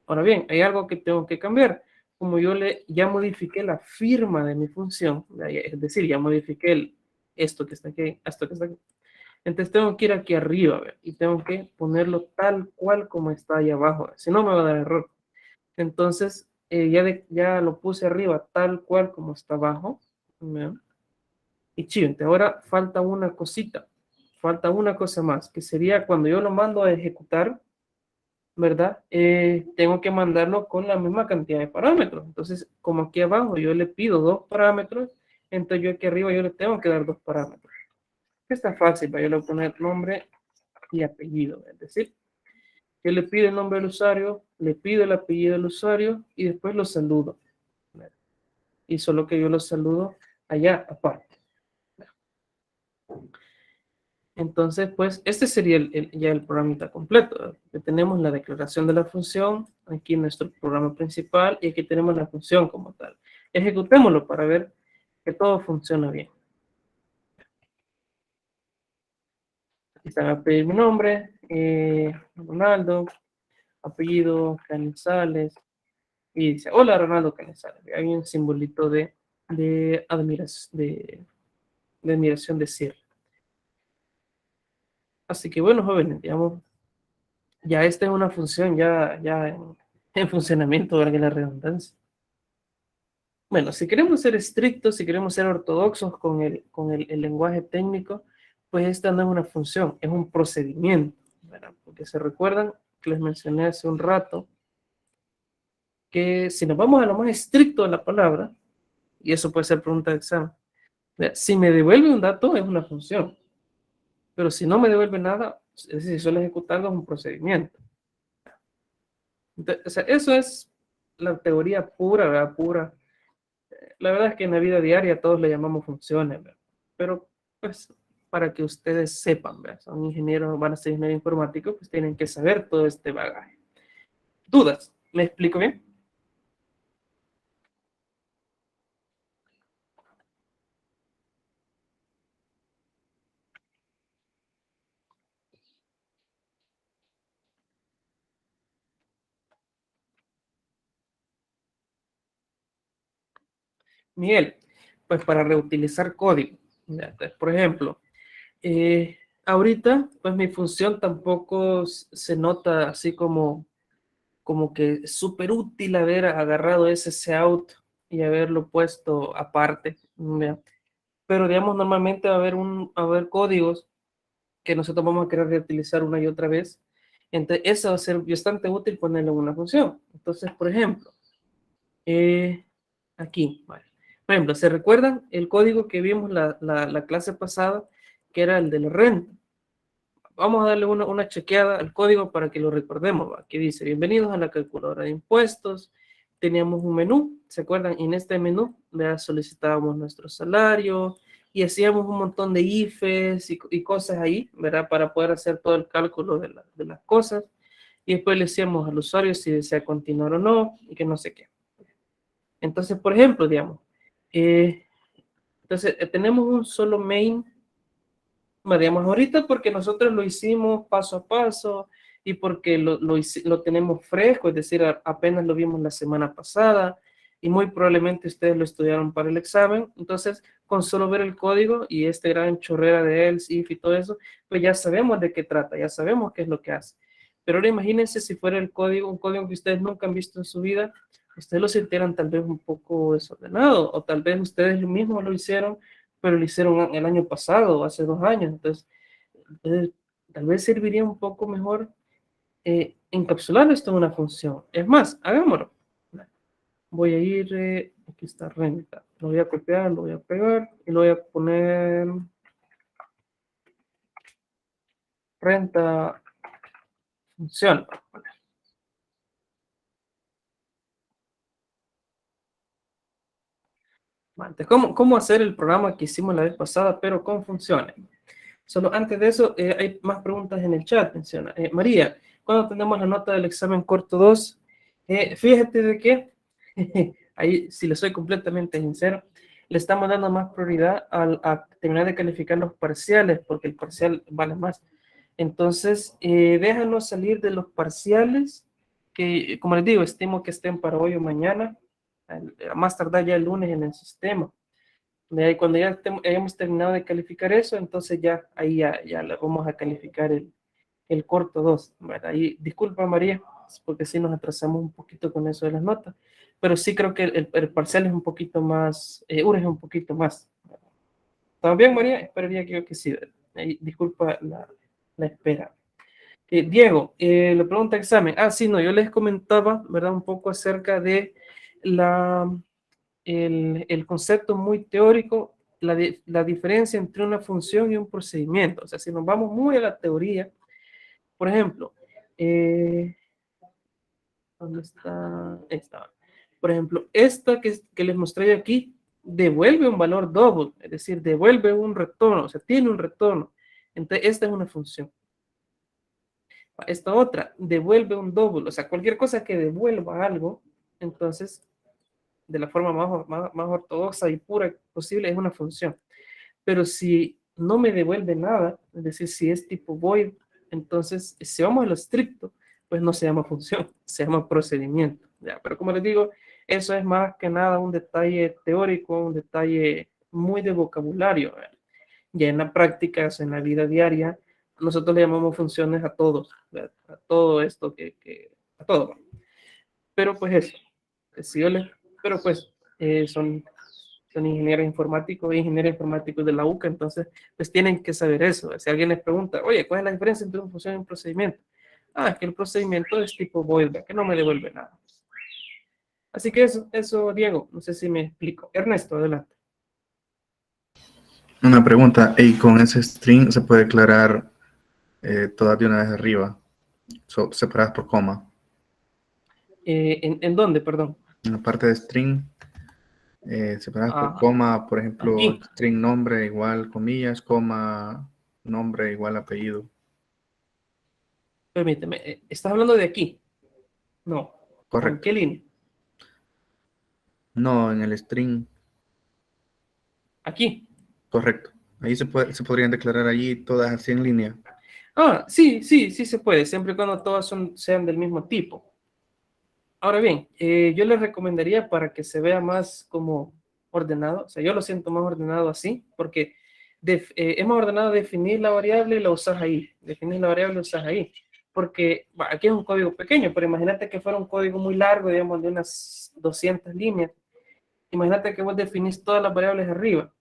Ahora bien, hay algo que tengo que cambiar. Como yo ya modifiqué la firma de mi función, es decir, ya modifiqué esto que está aquí, esto que está aquí. Entonces tengo que ir aquí arriba, ¿ver? Y tengo que ponerlo tal cual como está ahí abajo, si no me va a dar error. Entonces ya lo puse arriba tal cual como está abajo, ¿ver? Y chido, ahora falta una cosita, falta una cosa más, que sería cuando yo lo mando a ejecutar, ¿verdad? Tengo que mandarlo con la misma cantidad de parámetros. Entonces, como aquí abajo yo le pido dos parámetros, entonces yo aquí arriba yo le tengo que dar dos parámetros. Está fácil, yo le voy a poner nombre y apellido, es decir, yo le pido el nombre del usuario, le pido el apellido del usuario y después lo saludo. Y solo que yo lo saludo allá aparte. Entonces, pues, este sería ya el programita completo. Que tenemos la declaración de la función, aquí nuestro programa principal, y aquí tenemos la función como tal. Ejecutémoslo para ver que todo funciona bien. Aquí están a pedir mi nombre, Ronaldo, apellido Canizales, y dice, hola Ronaldo Canizales. Hay un simbolito de admiración de cierre. Así que bueno, jóvenes, digamos, ya esta es una función ya en funcionamiento, valga la redundancia. Bueno, si queremos ser estrictos, si queremos ser ortodoxos con el lenguaje técnico, pues esta no es una función, es un procedimiento. ¿verdad? Porque se recuerdan que les mencioné hace un rato que si nos vamos a lo más estricto de la palabra, y eso puede ser pregunta de examen, si me devuelve un dato es una función, pero si no me devuelve nada, es decir, solo ejecutarlo es un procedimiento. Entonces, o sea, eso es la teoría pura, ¿verdad? Pura. La verdad es que en la vida diaria todos le llamamos funciones, ¿verdad? Pero pues para que ustedes sepan, ¿verdad? Son ingenieros, van a ser ingenieros informáticos, pues tienen que saber todo este bagaje. ¿Dudas? ¿Me explico bien? Miguel, pues para reutilizar código. ¿Ya? Entonces, por ejemplo, ahorita, pues mi función tampoco se nota así como que es súper útil haber agarrado ese out y haberlo puesto aparte. ¿Ya? Pero digamos, normalmente va a haber códigos que nosotros vamos a querer reutilizar una y otra vez. Entonces, eso va a ser bastante útil ponerlo en una función. Entonces, por ejemplo, eh, aquí, vale. Por ejemplo, ¿se recuerdan el código que vimos la clase pasada, que era el del rent? Vamos a darle una chequeada al código para que lo recordemos. Aquí dice, bienvenidos a la calculadora de impuestos. Teníamos un menú, ¿se acuerdan? En este menú ya solicitábamos nuestro salario y hacíamos un montón de ifes y cosas ahí, ¿verdad? Para poder hacer todo el cálculo de las cosas. Y después le decíamos al usuario si desea continuar o no y que no sé qué. Entonces, por ejemplo, digamos, eh, tenemos un solo main, digamos, ahorita porque nosotros lo hicimos paso a paso y porque lo tenemos fresco, es decir, apenas lo vimos la semana pasada y muy probablemente ustedes lo estudiaron para el examen. Entonces, con solo ver el código y este gran chorrera de else, if y todo eso, pues ya sabemos de qué trata, ya sabemos qué es lo que hace. Pero ahora imagínense si fuera el código, un código que ustedes nunca han visto en su vida, ustedes lo sintieran tal vez un poco desordenado, o tal vez ustedes mismos lo hicieron, pero lo hicieron el año pasado o hace 2 años. Entonces, tal vez serviría un poco mejor encapsular esto en una función. Es más, hagámoslo. Voy a ir, aquí está renta. Lo voy a copiar, lo voy a pegar y lo voy a poner renta función. Antes, ¿cómo hacer el programa que hicimos la vez pasada, pero con funciones? Solo antes de eso, hay más preguntas en el chat. Menciona María, ¿cuándo tenemos la nota del examen corto 2? Fíjate de que, ahí, si le soy completamente sincero, le estamos dando más prioridad a terminar de calificar los parciales, porque el parcial vale más. Entonces, déjanos salir de los parciales, que como les digo, estimo que estén para hoy o mañana, a más tardar ya el lunes en el sistema. Cuando ya hayamos terminado de calificar eso, entonces ya ahí ya le vamos a calificar el corto 2, ¿verdad? Y disculpa María, porque sí nos atrasamos un poquito con eso de las notas, pero sí creo que el parcial es un poquito más, urge un poquito más. ¿Está bien María? Esperaría que sí. Disculpa la espera. Diego, la pregunta de examen. Sí, no, yo les comentaba, ¿verdad? Un poco acerca de la el concepto muy teórico, la diferencia entre una función y un procedimiento. O sea, si nos vamos muy a la teoría, por ejemplo, ¿dónde está? Esta. Por ejemplo, esta que les mostré aquí devuelve un valor double, es decir, devuelve un retorno, o sea, tiene un retorno. Entonces, esta es una función. Esta otra devuelve un double, o sea, cualquier cosa que devuelva algo, entonces de la forma más ortodoxa y pura posible, es una función. Pero si no me devuelve nada, es decir, si es tipo void, entonces, si vamos a lo estricto, pues no se llama función, se llama procedimiento. ¿Ya? Pero como les digo, eso es más que nada un detalle teórico, un detalle muy de vocabulario. ¿Verdad? Ya en la práctica, en la vida diaria, nosotros le llamamos funciones a todos, ¿verdad? A todo esto a todo. Pero pues eso, si yo les, pero pues son son ingenieros informáticos de la UCA, entonces pues tienen que saber eso. Si alguien les pregunta, oye, ¿cuál es la diferencia entre una función y un procedimiento? Ah, es que el procedimiento es tipo void, que no me devuelve nada. Así que eso, Diego, no sé si me explico. Ernesto, adelante. Una pregunta, ¿y con ese string se puede declarar todas de una vez arriba, separadas por coma? ¿En dónde, perdón? En la parte de string, separadas por Ah, coma, por ejemplo, aquí. string nombre igual comillas, coma, nombre igual apellido. Permíteme, ¿estás hablando de aquí? No. ¿O en Correcto. qué línea? No, en el string, Aquí. correcto. Ahí se podrían declarar allí todas así en línea. Ah, sí se puede, siempre y cuando todas sean del mismo tipo. Ahora bien, yo les recomendaría para que se vea más como ordenado, o sea, yo lo siento más ordenado así, porque es más ordenado definir la variable y la usas ahí, definir la variable y la usas ahí, porque aquí es un código pequeño, pero imagínate que fuera un código muy largo, digamos, de unas 200 líneas. Imagínate que vos definís todas las variables arriba,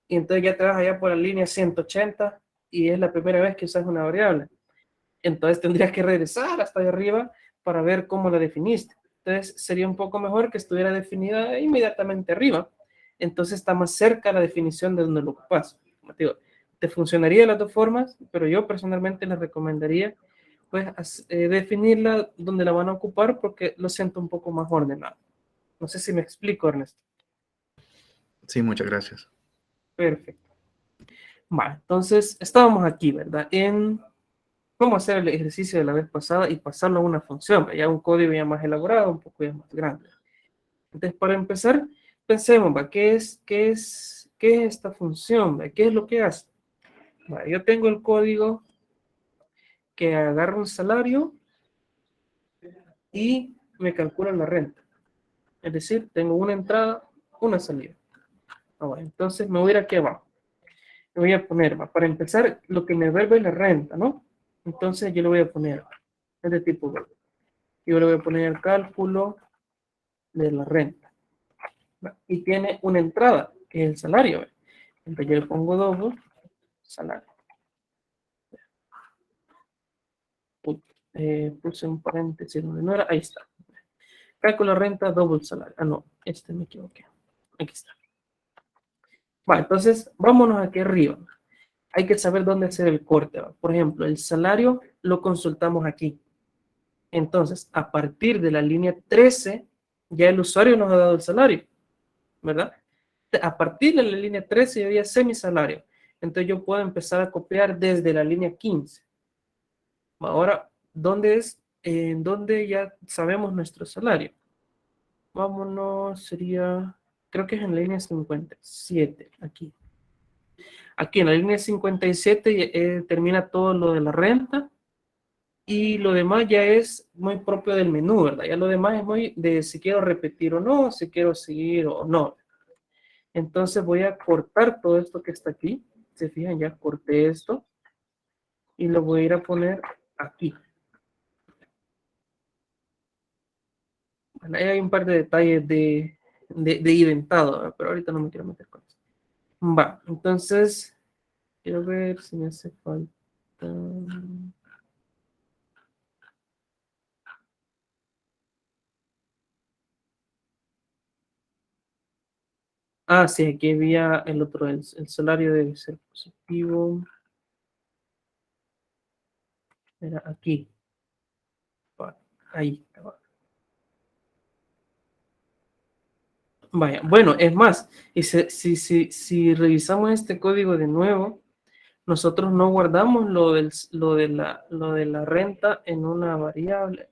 y entonces ya te vas allá por la línea 180 y es la primera vez que usas una variable. Entonces tendrías que regresar hasta allá arriba para ver cómo la definiste. Entonces sería un poco mejor que estuviera definida inmediatamente arriba. Entonces está más cerca la definición de donde lo ocupas. Como te digo, te funcionaría de las dos formas, pero yo personalmente les recomendaría pues definirla donde la van a ocupar porque lo siento un poco más ordenado. No sé si me explico, Ernesto. Sí, muchas gracias. Perfecto. Vale, entonces estábamos aquí, ¿verdad? En cómo hacer el ejercicio de la vez pasada y pasarlo a una función, ya un código ya más elaborado, un poco ya más grande. Entonces, para empezar, pensemos, ¿qué es esta función? ¿Qué es lo que hace? Yo tengo el código que agarra un salario y me calcula la renta. Es decir, tengo una entrada, una salida. Entonces, me voy a ir aquí abajo. Me voy a poner, para empezar, lo que me devuelve es la renta, ¿no? Entonces, yo le voy a poner, es de tipo verbo. Yo le voy a poner el cálculo de la renta. Y tiene una entrada, que es el salario. Entonces yo le pongo doble salario. Puse un paréntesis donde no era, ahí está. Cálculo renta, doble salario. Ah, no, me equivoqué. Aquí está. Bueno, entonces vámonos aquí arriba. Hay que saber dónde hacer el corte. ¿Va? Por ejemplo, el salario lo consultamos aquí. Entonces, a partir de la línea 13, ya el usuario nos ha dado el salario, ¿verdad? A partir de la línea 13 yo ya sé mi salario. Entonces yo puedo empezar a copiar desde la línea 15. Ahora, ¿dónde es? En donde ya sabemos nuestro salario. Vámonos, creo que es en la línea 57, aquí. Aquí en la línea 57 termina todo lo de la renta y lo demás ya es muy propio del menú, ¿verdad? Ya lo demás es muy de si quiero repetir o no, si quiero seguir o no. Entonces voy a cortar todo esto que está aquí. Se fijan, ya corté esto y lo voy a ir a poner aquí. Bueno, ahí hay un par de detalles de inventado, ¿verdad? Pero ahorita no me quiero meter con eso. Va, entonces, quiero ver si me hace falta. Ah, sí, aquí había el otro, el salario debe ser positivo. Era aquí. Va, ahí. Va. Vaya, bueno, es más, y si revisamos este código de nuevo, nosotros no guardamos lo de la renta en una variable.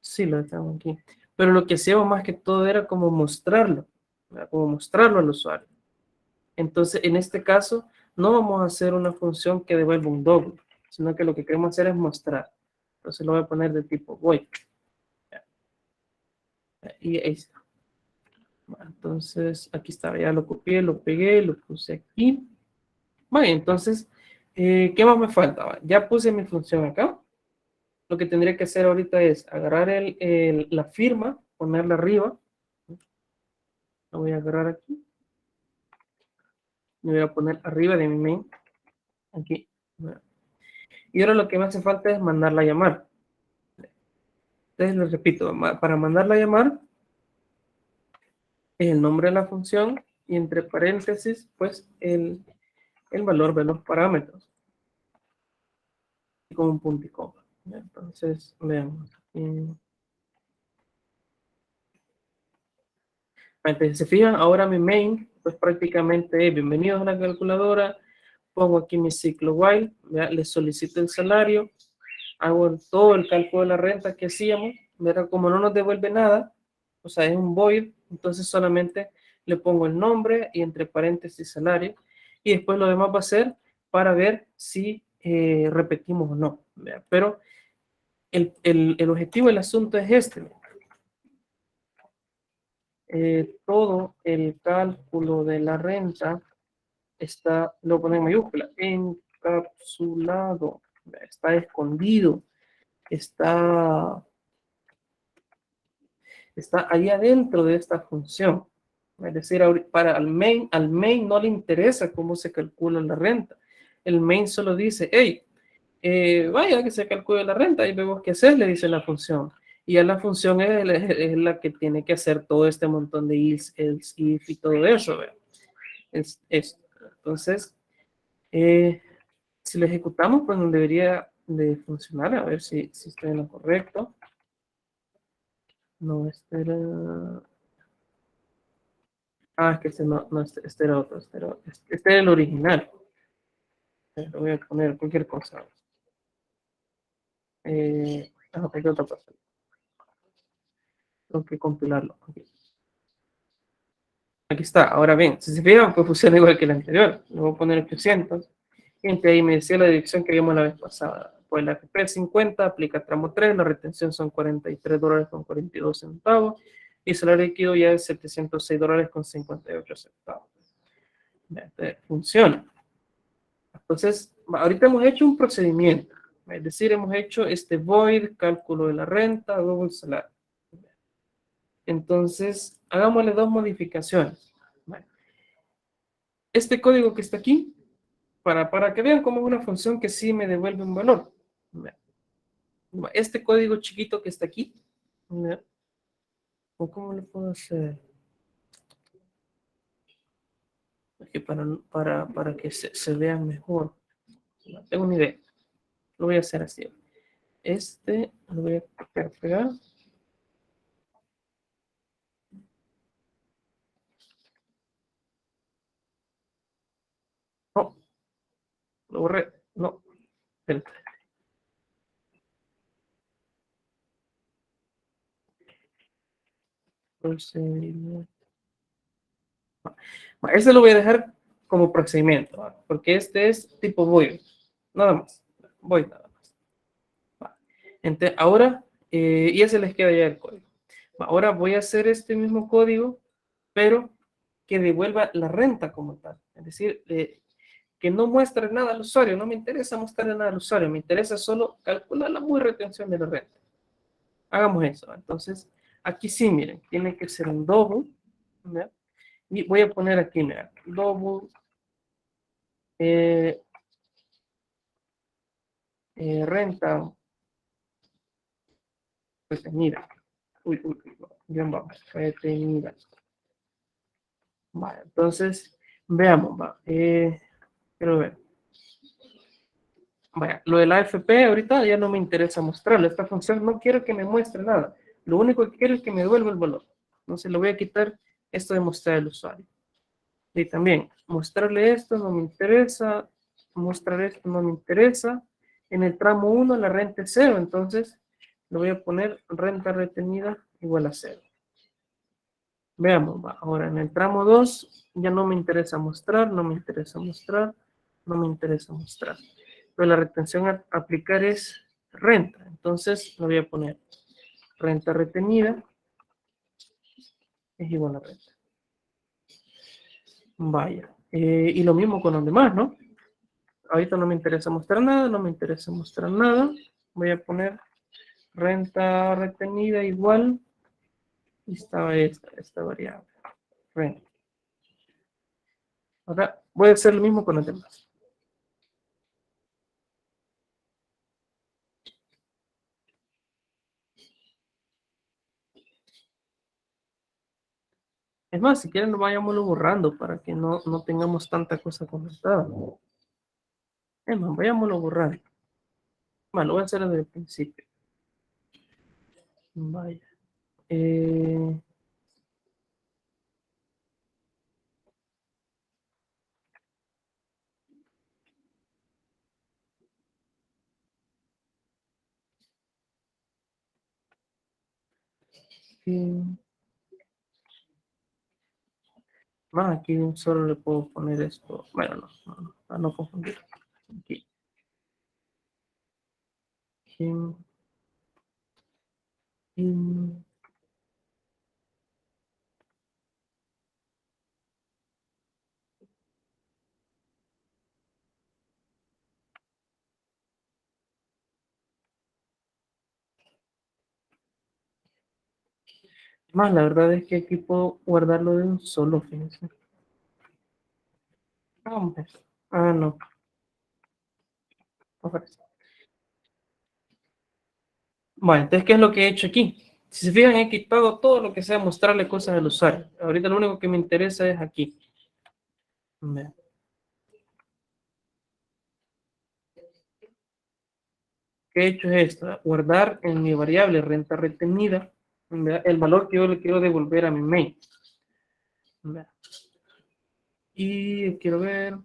Sí, lo tengo aquí. Pero lo que hacíamos más que todo era como mostrarlo, ¿verdad? Como mostrarlo al usuario. Entonces, en este caso, no vamos a hacer una función que devuelva un doble, sino que lo que queremos hacer es mostrar. Entonces lo voy a poner de tipo void. Y ahí está. Entonces, aquí está, ya lo copié, lo pegué, lo puse aquí. Vale, entonces, ¿qué más me falta? Ya puse mi función acá. Lo que tendría que hacer ahorita es agarrar la firma, ponerla arriba. Lo voy a agarrar aquí. Me voy a poner arriba de mi main. Aquí. Y ahora lo que me hace falta es mandarla a llamar. Entonces les repito, para mandarla a llamar, el nombre de la función y entre paréntesis, pues el valor de los parámetros. Con un punto y coma. Entonces, veamos. Entonces, se fijan, ahora mi main, pues prácticamente es bienvenidos a la calculadora, pongo aquí mi ciclo while, le solicito el salario, hago todo el cálculo de la renta que hacíamos, ¿verdad? Como no nos devuelve nada, o sea, es un void, entonces solamente le pongo el nombre y entre paréntesis salario, y después lo demás va a ser para ver si repetimos o no, ¿verdad? Pero el objetivo del asunto es este, todo el cálculo de la renta está, lo pone en mayúscula, encapsulado, está escondido, está ahí adentro de esta función. Es decir, para el main no le interesa cómo se calcula la renta. El main solo dice, hey, vaya que se calcule la renta y vemos qué hacer, le dice la función. Y ya la función es la que tiene que hacer todo este montón de else, if y todo eso. Es esto. Entonces, si lo ejecutamos, pues no debería de funcionar. A ver si estoy en lo correcto. No, este era... Ah, es que este era otro. Este era el original. Lo voy a poner cualquier cosa. Cualquier otra cosa. Tengo que compilarlo. Aquí está. Ahora bien, si se fijan, pues funciona igual que el anterior. Le voy a poner 800. Y entre ahí me decía la dirección que vimos la vez pasada. Pues la FP 50, aplica tramo 3, la retención son $43 con 42 centavos. Y el salario líquido ya es $706 con 58 centavos. Funciona. Entonces, ahorita hemos hecho un procedimiento. Es decir, hemos hecho este void, cálculo de la renta, luego el salario. Entonces, hagámosle dos modificaciones. Este código que está aquí, para que vean cómo es una función que sí me devuelve un valor. Este código chiquito que está aquí, ¿o cómo le puedo hacer? Porque para que se vea mejor. No tengo una idea. Lo voy a hacer así. Este lo voy a pegar. No, lo borré. No, espérate. Este lo voy a dejar como procedimiento, ¿va? Porque este es tipo void, nada más, void nada más. ¿Va? Entonces, ahora, y ese les queda ya el código. ¿Va? Ahora voy a hacer este mismo código, pero que devuelva la renta como tal. Es decir, que no muestre nada al usuario, no me interesa mostrarle nada al usuario, me interesa solo calcular la muy retención de la renta. Hagamos eso. Entonces, aquí sí, miren, tiene que ser un double, ¿verdad? Y voy a poner aquí, mira, double renta retenida. Uy, bien vamos, retenida. Vale, entonces, veamos, va. Quiero ver. Vaya, lo de la AFP ahorita ya no me interesa mostrarlo. Esta función no quiero que me muestre nada. Lo único que quiero es que me devuelva el valor. Entonces le voy a quitar esto de mostrar al usuario. Y también, mostrarle esto no me interesa. Mostrar esto no me interesa. En el tramo 1 la renta es 0. Entonces le voy a poner renta retenida igual a 0. Veamos, va. Ahora en el tramo 2 ya no me interesa mostrar, no me interesa mostrar, no me interesa mostrar. Pero la retención a aplicar es renta. Entonces lo voy a poner renta retenida es igual a renta. Vaya. Y lo mismo con los demás, ¿no? Ahorita no me interesa mostrar nada, no me interesa mostrar nada. Voy a poner renta retenida igual. Y estaba esta variable. renta. Ahora voy a hacer lo mismo con los demás. Es más, si quieren, vayámoslo borrando para que no tengamos tanta cosa comentada. Es más, vayámoslo borrando. Bueno, lo voy a hacer desde el principio. Vaya. Eh, aquí, más aquí solo le puedo poner esto. Bueno, para no confundir. Aquí. Aquí. Aquí. Más, la verdad es que aquí puedo guardarlo de un solo, fíjense. Hombre. Ah, no. Aparece. Bueno, entonces, ¿qué es lo que he hecho aquí? Si se fijan, he quitado todo lo que sea mostrarle cosas al usuario. Ahorita lo único que me interesa es aquí. Vean. ¿Qué he hecho es esto? Guardar en mi variable renta retenida, ¿verdad?, el valor que yo le quiero devolver a mi main. ¿Verdad? Y quiero ver.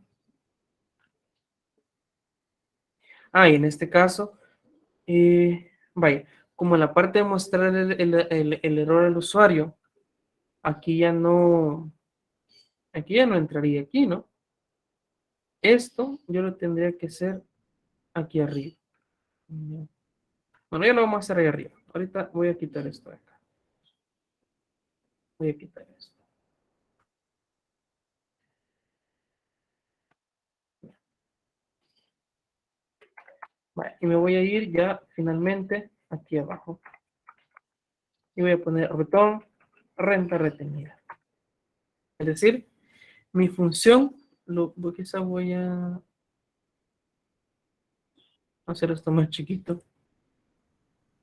Ah, y en este caso, vaya, como en la parte de mostrar el error al usuario, aquí ya no entraría aquí, ¿no? Esto yo lo tendría que hacer aquí arriba. Bueno, ya lo vamos a hacer ahí arriba. Ahorita voy a quitar esto de acá. Voy a quitar esto. Vale, y me voy a ir ya finalmente aquí abajo. Y voy a poner return renta retenida. Es decir, mi función, quizás voy a hacer esto más chiquito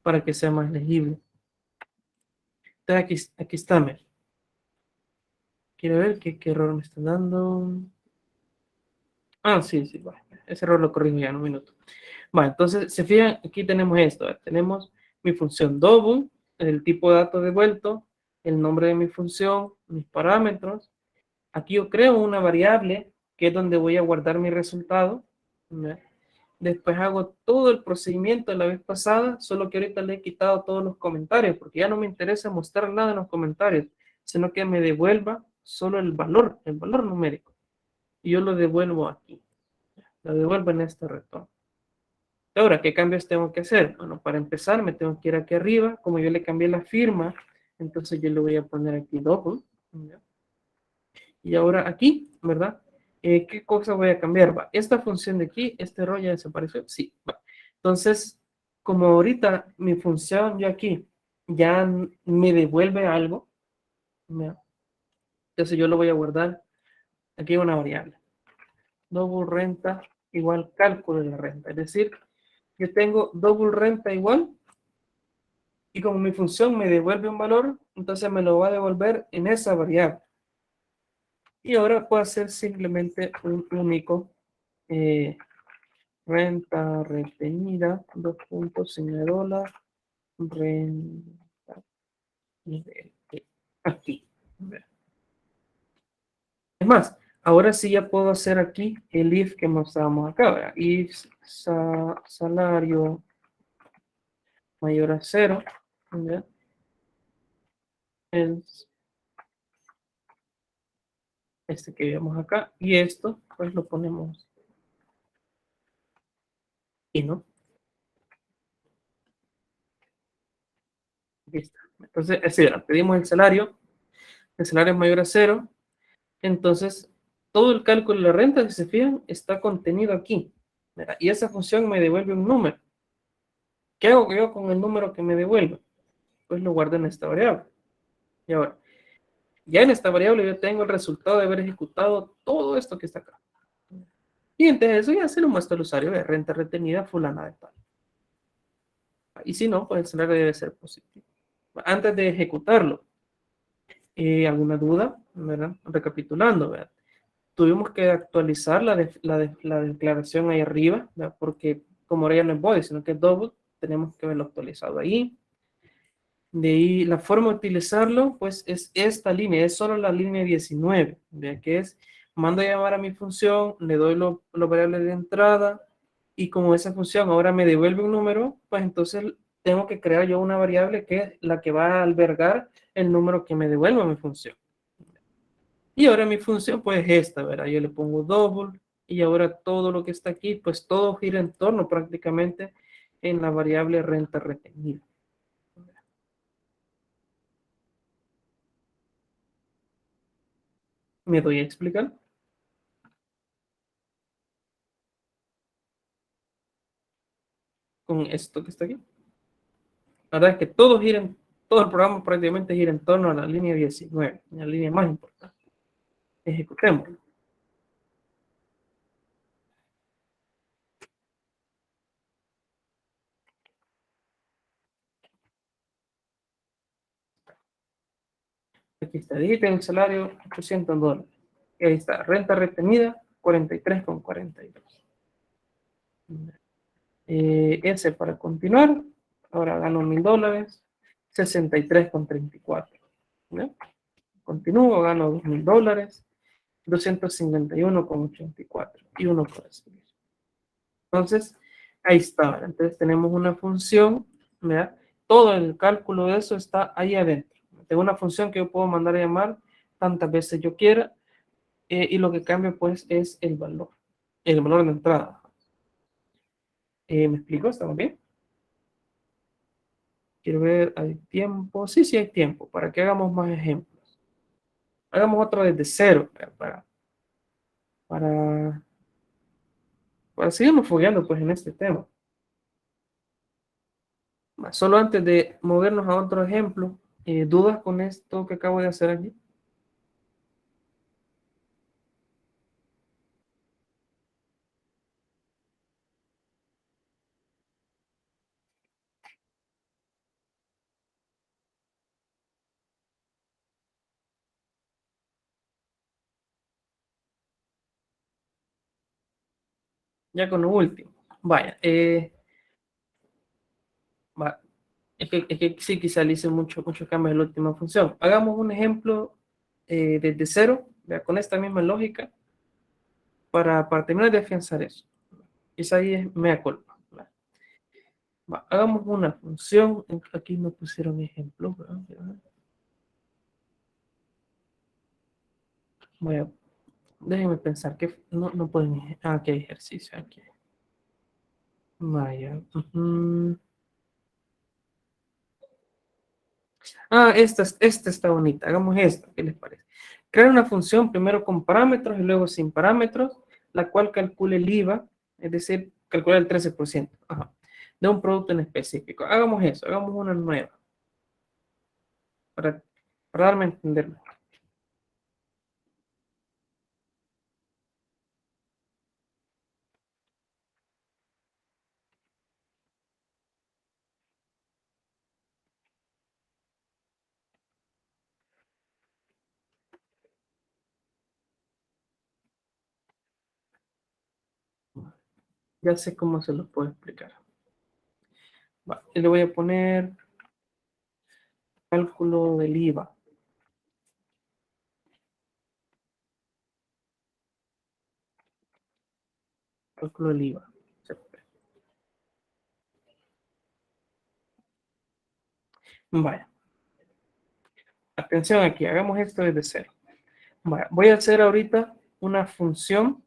para que sea más legible. Entonces aquí está. Quiero ver qué error me está dando. Ah, sí, bueno, ese error lo corrijo ya en un minuto. Bueno, entonces, se fijan, aquí tenemos esto. Tenemos mi función double, el tipo de dato devuelto, el nombre de mi función, mis parámetros. Aquí yo creo una variable que es donde voy a guardar mi resultado. ¿Verdad? Después hago todo el procedimiento de la vez pasada, solo que ahorita le he quitado todos los comentarios, porque ya no me interesa mostrar nada en los comentarios, sino que me devuelva solo el valor numérico. Y yo lo devuelvo aquí. Lo devuelvo en este retorno. Ahora, ¿qué cambios tengo que hacer? Bueno, para empezar me tengo que ir aquí arriba. Como yo le cambié la firma, entonces yo le voy a poner aquí double. ¿Ya? Y ahora aquí, ¿verdad? ¿Qué cosa voy a cambiar? Va, esta función de aquí, este error ya desapareció. Sí, va. Entonces, como ahorita mi función yo aquí ya me devuelve algo, ¿ya? Entonces yo lo voy a guardar aquí una variable. Double renta igual cálculo de la renta. Es decir, yo tengo double renta igual, y como mi función me devuelve un valor, entonces me lo va a devolver en esa variable. Y ahora puedo hacer simplemente un único renta retenida, dos puntos, $, renta aquí. Es más, ahora sí ya puedo hacer aquí el if que mostrábamos acá, ¿verdad? If salario mayor a 0, ¿verdad? Es este que vemos acá, y esto pues lo ponemos y no. Listo. Entonces, es decir, pedimos el salario es mayor a 0, entonces todo el cálculo de la renta, si se fijan, está contenido aquí, ¿verdad? Y esa función me devuelve un número. ¿Qué hago yo con el número que me devuelve? Pues lo guardo en esta variable. Y ahora, Ya en esta variable yo tengo el resultado de haber ejecutado todo esto que está acá. Y entonces eso ya se lo muestra al usuario de renta retenida fulana de tal. Y si no, pues el salario debe ser positivo. Antes de ejecutarlo, ¿alguna duda? ¿Verdad? Recapitulando, ¿verdad? Tuvimos que actualizar la declaración ahí arriba, ¿verdad? Porque como ahora ya no es body, sino que es double, tenemos que verlo actualizado ahí. De ahí la forma de utilizarlo, pues es esta línea, es solo la línea 19, ¿verdad? Que es, mando a llamar a mi función, le doy los variables de entrada, y como esa función ahora me devuelve un número, pues entonces tengo que crear yo una variable que es la que va a albergar el número que me devuelva mi función. Y ahora mi función pues es esta, ¿verdad? Yo le pongo double y ahora todo lo que está aquí, pues todo gira en torno prácticamente en la variable renta retenida. ¿Me doy a explicar? Con esto que está aquí. La verdad es que todo el programa prácticamente gira en torno a la línea 19, la línea más importante. Ejecutemos. Aquí está, digiten el salario, $800. Y ahí está, renta retenida, 43,42. Ese para continuar. Ahora gano $1,000, 63,34. ¿No? Continúo, gano $2,000, 251,84. Y uno por escribir. Entonces, ahí está. Entonces tenemos una función, ¿verdad? Todo el cálculo de eso está ahí adentro. Tengo una función que yo puedo mandar a llamar tantas veces yo quiera, y lo que cambia pues es el valor de entrada. ¿Me explico? ¿Estamos bien? Quiero ver, ¿hay tiempo? Sí, sí hay tiempo, para que hagamos más ejemplos. Hagamos otro desde cero, para, para seguirnos fogueando pues en este tema. Solo antes de movernos a otro ejemplo, ¿dudas con esto que acabo de hacer aquí? Ya con lo último. Vaya, va. Es que sí, quizá le hice mucho cambio en la última función. Hagamos un ejemplo desde cero, vea, con esta misma lógica, para terminar de afianzar eso. Esa ahí es mea culpa. Va, hagamos una función. Aquí me pusieron ejemplos, ¿verdad? Voy a, déjenme pensar que no pueden. Ah, aquí hay ejercicio. Aquí. Vaya. Ah, esta está bonita. Hagamos esta. ¿Qué les parece? Crear una función primero con parámetros y luego sin parámetros, la cual calcule el IVA, es decir, calcular el 13%, ajá, de un producto en específico. Hagamos eso, hagamos una nueva para, para darme a entender. Ya sé cómo se los puedo explicar. Va, y le voy a poner cálculo del IVA. Cálculo del IVA. Vaya, atención aquí, hagamos esto desde cero. Vaya, voy a hacer ahorita una función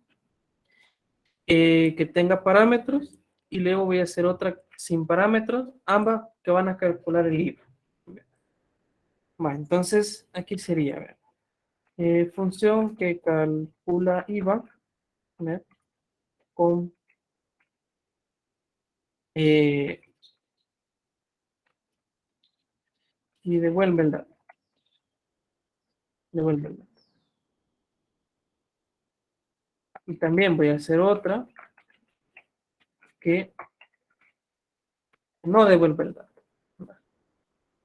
que tenga parámetros y luego voy a hacer otra sin parámetros, ambas que van a calcular el IVA. Vale, entonces aquí sería, a ver, función que calcula IVA, ¿ver? Con eh, y devuelve el dato. devuelve el dato. Y también voy a hacer otra que no devuelve el dato.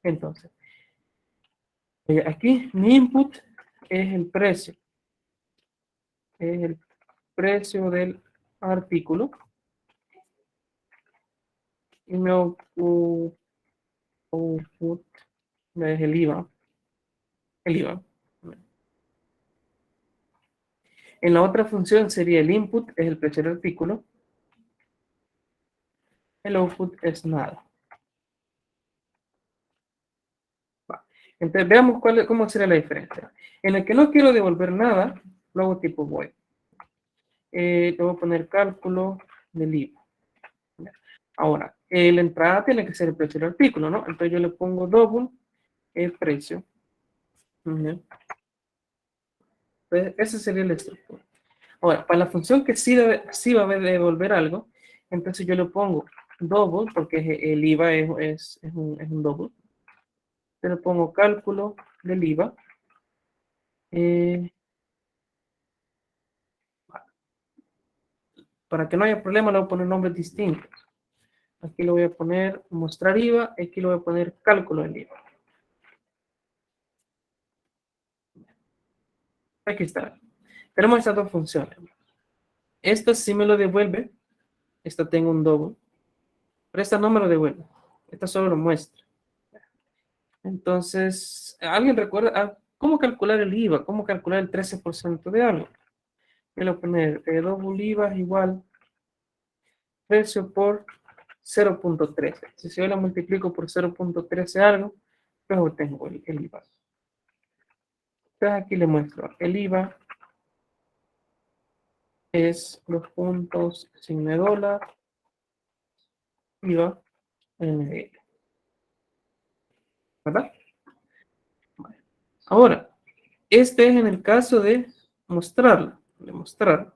Entonces, aquí mi input es el precio. Es el precio del artículo. Y mi output es el IVA. El IVA. En la otra función sería el input, es el precio del artículo. El output es nada. Entonces veamos cómo será la diferencia. En el que no quiero devolver nada, lo hago tipo void. Le voy a poner cálculo del IVA. Ahora, la entrada tiene que ser el precio del artículo, ¿no? Entonces yo le pongo double el precio. Entonces, esa sería la estructura. Ahora, para la función que sí va a devolver algo, entonces yo le pongo double, porque el IVA es un double. Yo le pongo cálculo del IVA. Para que no haya problema, le voy a poner nombres distintos. Aquí le voy a poner mostrar IVA, aquí le voy a poner cálculo del IVA. Aquí está. Tenemos estas dos funciones. Esta sí me lo devuelve. Esta tengo un double. Pero esta no me lo devuelve. Esta solo lo muestra. Entonces, ¿alguien recuerda cómo calcular el IVA? ¿Cómo calcular el 13% de algo? Voy a poner double IVA es igual precio por 0.13. Si yo la multiplico por 0.13 algo, pues obtengo el IVA. Entonces aquí le muestro el IVA es los puntos signo dólar IVA NL. ¿Verdad? Vale. Ahora, este es en el caso de mostrarlo, de mostrar.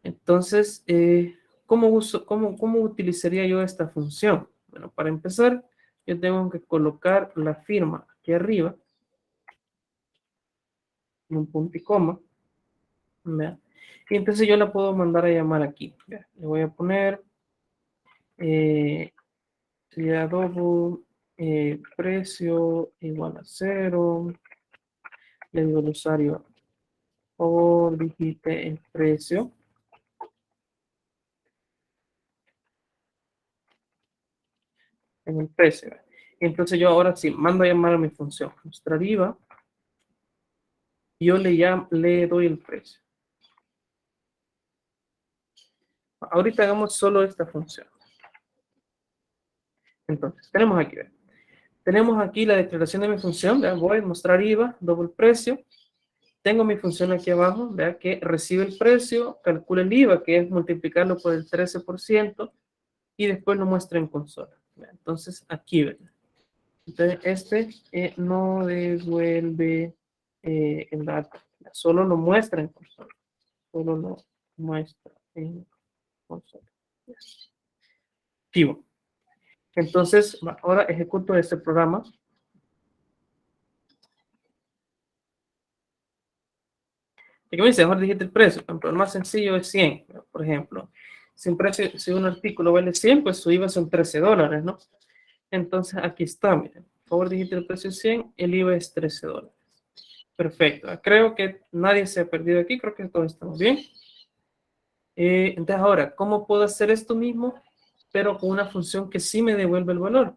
Entonces, ¿cómo utilizaría yo esta función? Bueno, para empezar, yo tengo que colocar la firma aquí arriba, en un punto y coma. ¿Vean? Y entonces yo la puedo mandar a llamar aquí. ¿Vean? Le voy a poner sería double precio igual a 0. Le digo al usuario, por digite el precio. En el precio. Entonces yo ahora sí mando a llamar a mi función mostrar IVA. Y yo le doy el precio. Ahorita hagamos solo esta función. Entonces, tenemos aquí, ¿verdad? Tenemos aquí la declaración de mi función, ¿verdad? Voy a mostrar IVA, doble precio. Tengo mi función aquí abajo, ¿verdad? Que recibe el precio, calcula el IVA, que es multiplicarlo por el 13%, y después lo muestra en consola. ¿Verdad? Entonces, aquí, ¿verdad? Entonces, este no devuelve el dato, solo lo muestra en consola. Solo lo muestra en consola. Activo. Entonces, ahora ejecuto este programa. Y que me dice, mejor dijiste el precio. Pero el más sencillo es 100, por ejemplo. Si un artículo vale 100, pues su IVA son $13, ¿no? Entonces, aquí está, miren. Por favor, dijiste el precio es 100, el IVA es $13. Perfecto. Creo que nadie se ha perdido aquí. Creo que todos estamos bien. Entonces, ahora, ¿cómo puedo hacer esto mismo, pero con una función que sí me devuelve el valor?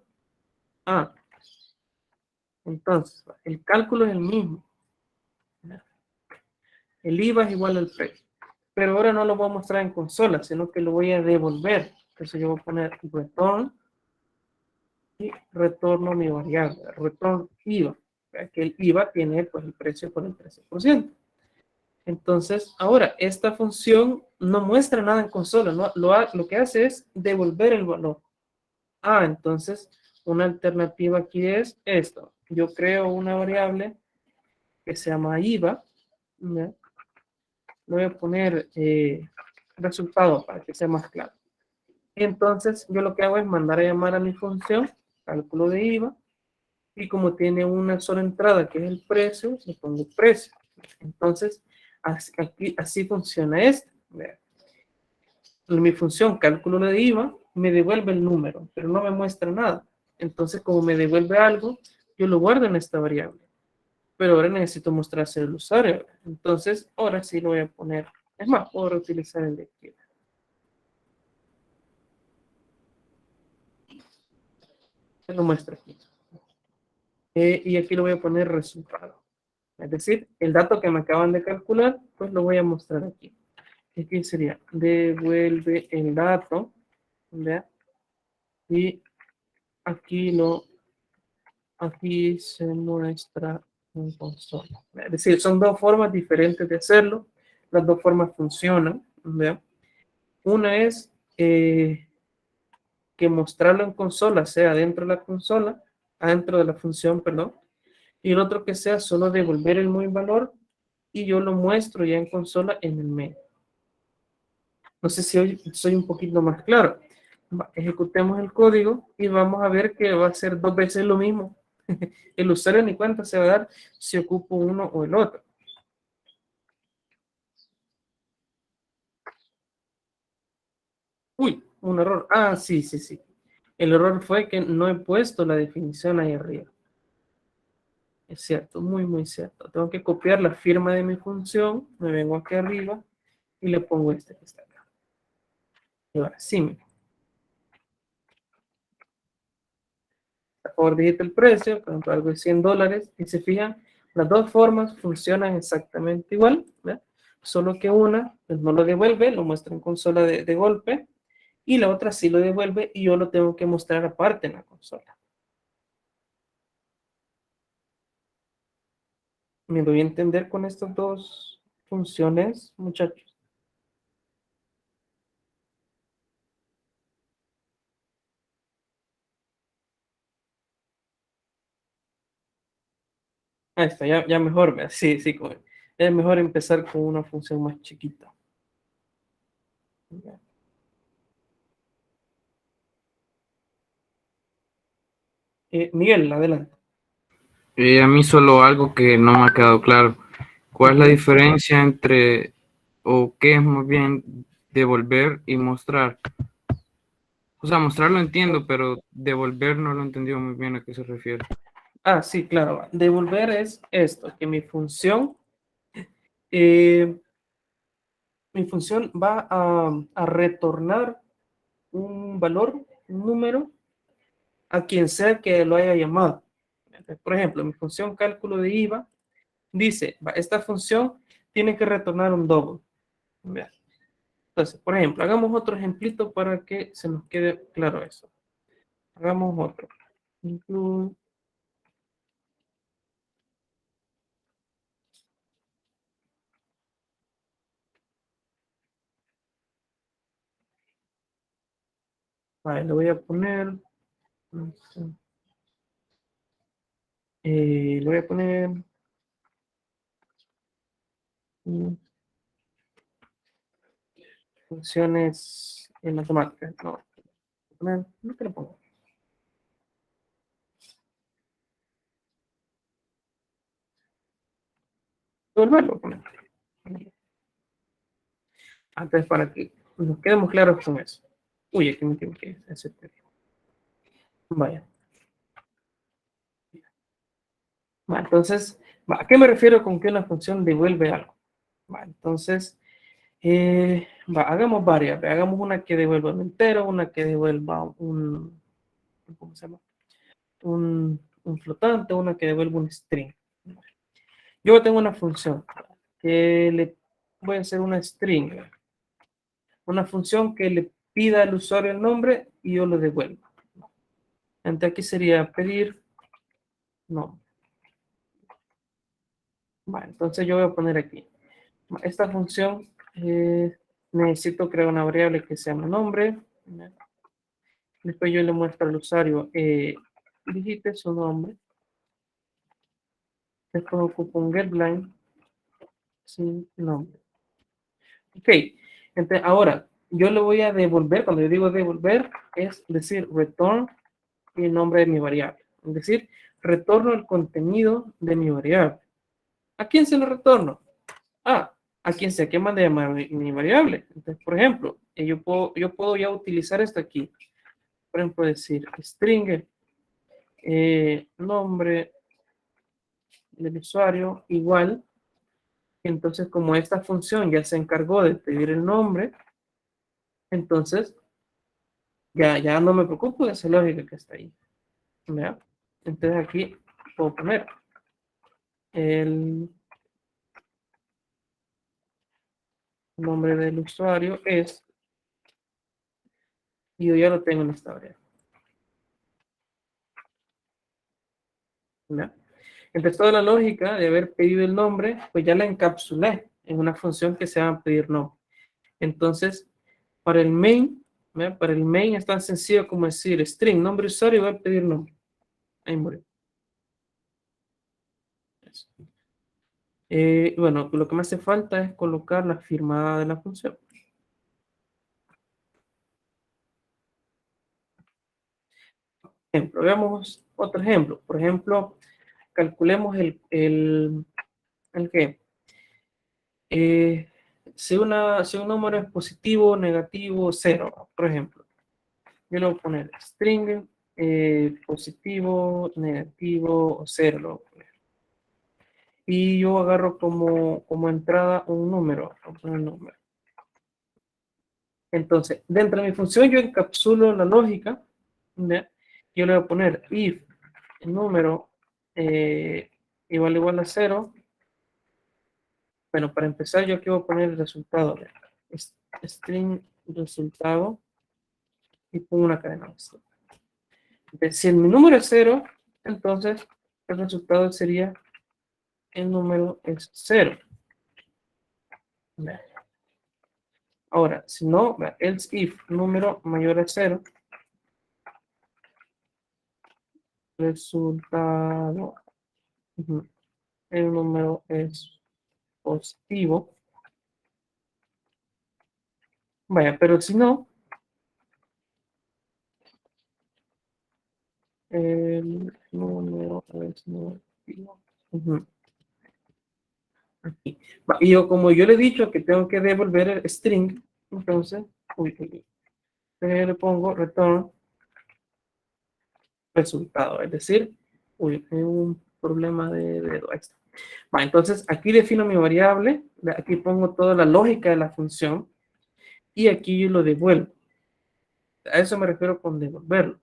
Entonces, el cálculo es el mismo. El IVA es igual al precio. Pero ahora no lo voy a mostrar en consola, sino que lo voy a devolver. Entonces yo voy a poner return y retorno mi variable, return IVA. Que el IVA tiene pues el precio por el 13%. Entonces, ahora, esta función no muestra nada en consola, ¿no? Lo que hace es devolver el valor. Entonces, una alternativa aquí es esto. Yo creo una variable que se llama IVA, ¿no? Le voy a poner resultado para que sea más claro. Entonces, yo lo que hago es mandar a llamar a mi función, cálculo de IVA, y como tiene una sola entrada que es el precio, le pongo precio. Entonces, así funciona esto. Vean. Mi función cálculo de IVA me devuelve el número, pero no me muestra nada. Entonces, como me devuelve algo, yo lo guardo en esta variable. Pero ahora necesito mostrarse el usuario. Entonces, ahora sí lo voy a poner. Es más, puedo reutilizar el de aquí. Se lo muestro aquí. Y aquí lo voy a poner resultado. Es decir, el dato que me acaban de calcular, pues lo voy a mostrar aquí. Aquí sería, devuelve el dato, ¿verdad? Y aquí aquí se muestra en consola. Es decir, son dos formas diferentes de hacerlo. Las dos formas funcionan, ¿verdad? Una es que mostrarlo en consola sea dentro de la consola, dentro de la función, perdón, y el otro que sea solo devolver el muy valor y yo lo muestro ya en consola en el medio. No sé si hoy soy un poquito más claro. Ejecutemos el código y vamos a ver que va a ser dos veces lo mismo. El usuario ni cuenta se va a dar si ocupo uno o el otro. Uy, un error. Ah, sí, sí, sí. El error fue que no he puesto la definición ahí arriba. Es cierto, muy, muy cierto. Tengo que copiar la firma de mi función. Me vengo aquí arriba y le pongo este que está acá. Y ahora sí, por favor digita el precio, por ejemplo, algo de $100, y se fijan, las dos formas funcionan exactamente igual, ¿verdad? Solo que una pues, no lo devuelve, lo muestra en consola de golpe, y la otra sí lo devuelve y yo lo tengo que mostrar aparte en la consola. ¿Me doy a entender con estas dos funciones, muchachos? Ahí está, ya mejor, ¿verdad? Sí, sí, es mejor empezar con una función más chiquita. Miguel, adelante. A mí solo algo que no me ha quedado claro. ¿Cuál es la diferencia entre, o qué es más bien, devolver y mostrar? O sea, mostrar lo entiendo, pero devolver no lo he entendido muy bien a qué se refiere. Ah, sí, claro. Devolver es esto, que eh, mi función va a retornar un valor, un número, a quien sea que lo haya llamado. Por ejemplo, mi función cálculo de IVA dice, esta función tiene que retornar un double. Entonces, por ejemplo, hagamos otro ejemplito para que se nos quede claro eso. Hagamos otro. Include. Vale, le voy a poner. No sé, le voy a poner. Funciones en matemáticas. No te lo pongo. Devolverlo a poner. Antes para que nos quedemos claros con eso. Uy, aquí me tengo que hacer. Vaya. Va, entonces, ¿a qué me refiero con que una función devuelve algo? Va, entonces, hagamos varias. Hagamos una que devuelva un entero, una que devuelva ¿cómo se llama? Un flotante, una que devuelva un string. Yo tengo una función que le voy a hacer una string, una función que le pida al usuario el nombre y yo lo devuelvo. Entonces aquí sería pedir nombre. Vale, entonces yo voy a poner aquí. Esta función necesito crear una variable que se llama nombre. Después yo le muestro al usuario, digite su nombre. Después ocupo un getLine sin nombre. Ok, entonces ahora yo le voy a devolver, cuando yo digo devolver, es decir, return el nombre de mi variable. Es decir, retorno el contenido de mi variable. ¿A quién se lo retorno? A quien sea que mande llamar mi variable. Entonces, por ejemplo, yo puedo ya utilizar esto aquí. Por ejemplo, decir string nombre del usuario igual. Entonces, como esta función ya se encargó de pedir el nombre, entonces ya no me preocupo de esa lógica que está ahí. ¿Vea? Entonces aquí puedo poner el nombre del usuario es, y yo ya lo tengo en esta variable. ¿Vea? Entonces toda la lógica de haber pedido el nombre, pues ya la encapsulé en una función que se llama pedir nombre. Entonces, para el main, ¿vea? Para el main es tan sencillo como decir string, nombre usuario igual pedir nombre. Ahí murió. Eso. Bueno, lo que me hace falta es colocar la firma de la función. Ejemplo, veamos otro ejemplo. Por ejemplo, calculemos el qué. Si un número es positivo, negativo, cero, por ejemplo. Yo le voy a poner string positivo, negativo o cero. Lo voy a poner. Y yo agarro como entrada un número. Voy a poner un número. Entonces, dentro de mi función yo encapsulo la lógica. ¿Ve? Yo le voy a poner if el número igual a 0. Bueno, para empezar yo aquí voy a poner el resultado. String resultado y pongo una cadena. Entonces, si mi número es 0, entonces el resultado sería el número es 0. Ahora, si no, else if número mayor a 0, resultado, el número es positivo. Vaya, pero si no, el número es negativo. Aquí. Y como yo le he dicho que tengo que devolver el string, entonces, le pongo return resultado, es decir, hay un problema de dedo extra. Entonces, aquí defino mi variable, aquí pongo toda la lógica de la función, y aquí yo lo devuelvo. A eso me refiero con devolverlo.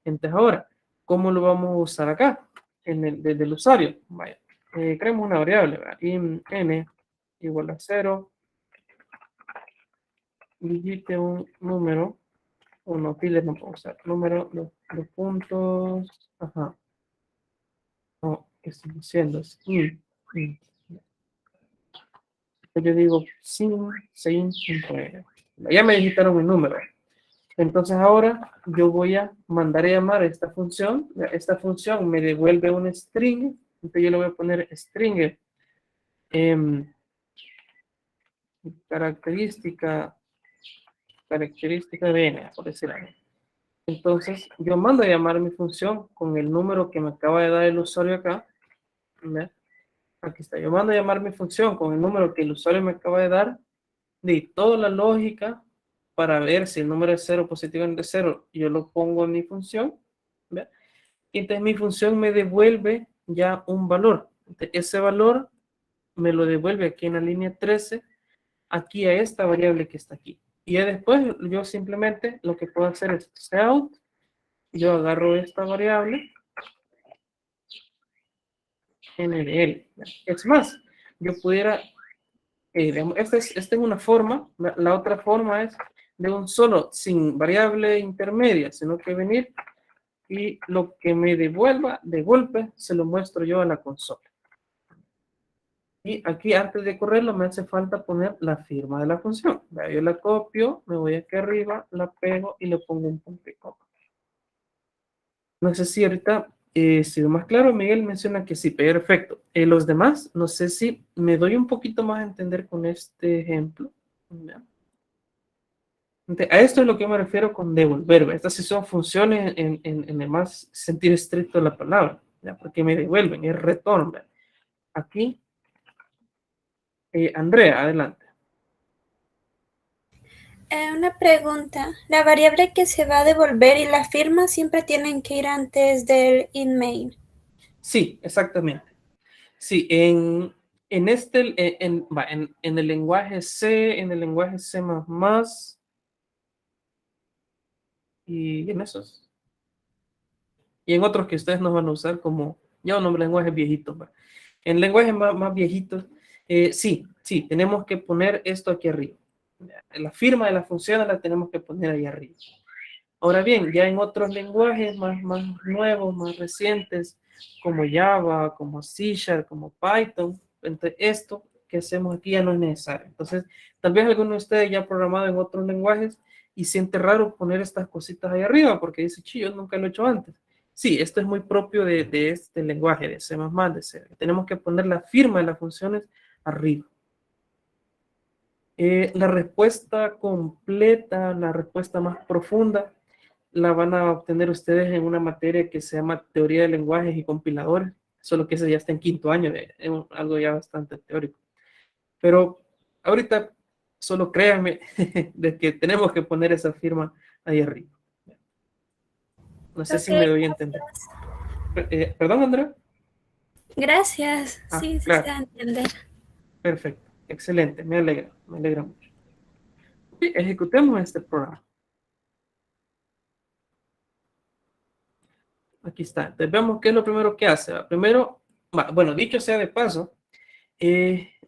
Entonces, ahora, ¿cómo lo vamos a usar acá? Desde el usuario. Vaya, creamos una variable, n igual a 0, digite un número, uno, files no puedo usar, número, los puntos, ajá. No, ¿qué estoy diciendo? Yo digo sin, ya me digitaron el número. Entonces ahora yo voy a mandar a llamar a esta función. Esta función me devuelve un string. Entonces yo le voy a poner string característica de n, por decir algo. Entonces yo mando a llamar a mi función con el número que me acaba de dar el usuario acá. ¿Ve? Aquí está. Yo mando a llamar mi función con el número que el usuario me acaba de dar. De toda la lógica para ver si el número es 0 positivo o de 0, yo lo pongo en mi función. ¿Ve? Y entonces mi función me devuelve ya un valor. Entonces, ese valor me lo devuelve aquí en la línea 13, aquí a esta variable que está aquí. Y ya después yo simplemente lo que puedo hacer es out. Yo agarro esta variable NDL. Es más, yo pudiera, esta es una forma, la otra forma es de un solo, sin variable intermedia, sino que venir y lo que me devuelva de golpe se lo muestro yo a la consola. Y aquí antes de correrlo me hace falta poner la firma de la función. Yo la copio, me voy aquí arriba, la pego y le pongo un punto y coma. No sé si ahorita sido más claro. Miguel menciona que sí, perfecto. Los demás, no sé si me doy un poquito más a entender con este ejemplo. A esto es lo que me refiero con devolver. Estas sí son funciones en el más sentido estricto de la palabra. ¿ya? Porque me devuelven, es return. ¿verdad? Aquí, Andrea, adelante. Una pregunta. La variable que se va a devolver y la firma siempre tienen que ir antes del inMain. Sí, exactamente. Sí, en en el lenguaje C, en el lenguaje C++, y en esos. Y en otros que ustedes no van a usar como, ya un nombre lenguajes viejitos. ¿va? En lenguajes más viejitos, sí, tenemos que poner esto aquí arriba. La firma de la función la tenemos que poner ahí arriba. Ahora bien, ya en otros lenguajes más nuevos, más recientes, como Java, como C#, como Python, entonces esto que hacemos aquí ya no es necesario. Entonces, tal vez alguno de ustedes ya ha programado en otros lenguajes y siente raro poner estas cositas ahí arriba porque dice, yo nunca lo he hecho antes. Sí, esto es muy propio de este lenguaje, de C++, de C. Tenemos que poner la firma de las funciones arriba. La respuesta completa, la respuesta más profunda, la van a obtener ustedes en una materia que se llama Teoría de Lenguajes y Compiladores, solo que ese ya está en 5º año, es algo ya bastante teórico. Pero ahorita solo créanme de que tenemos que poner esa firma ahí arriba. No sé si me doy a entender. ¿Perdón, Andrea? Gracias. Ah, Sí, se claro. da a entender. Perfecto. Excelente. Me alegra mucho. Ok, ejecutemos este programa. Aquí está. Entonces vemos qué es lo primero que hace. ¿va? Primero, bueno, dicho sea de paso,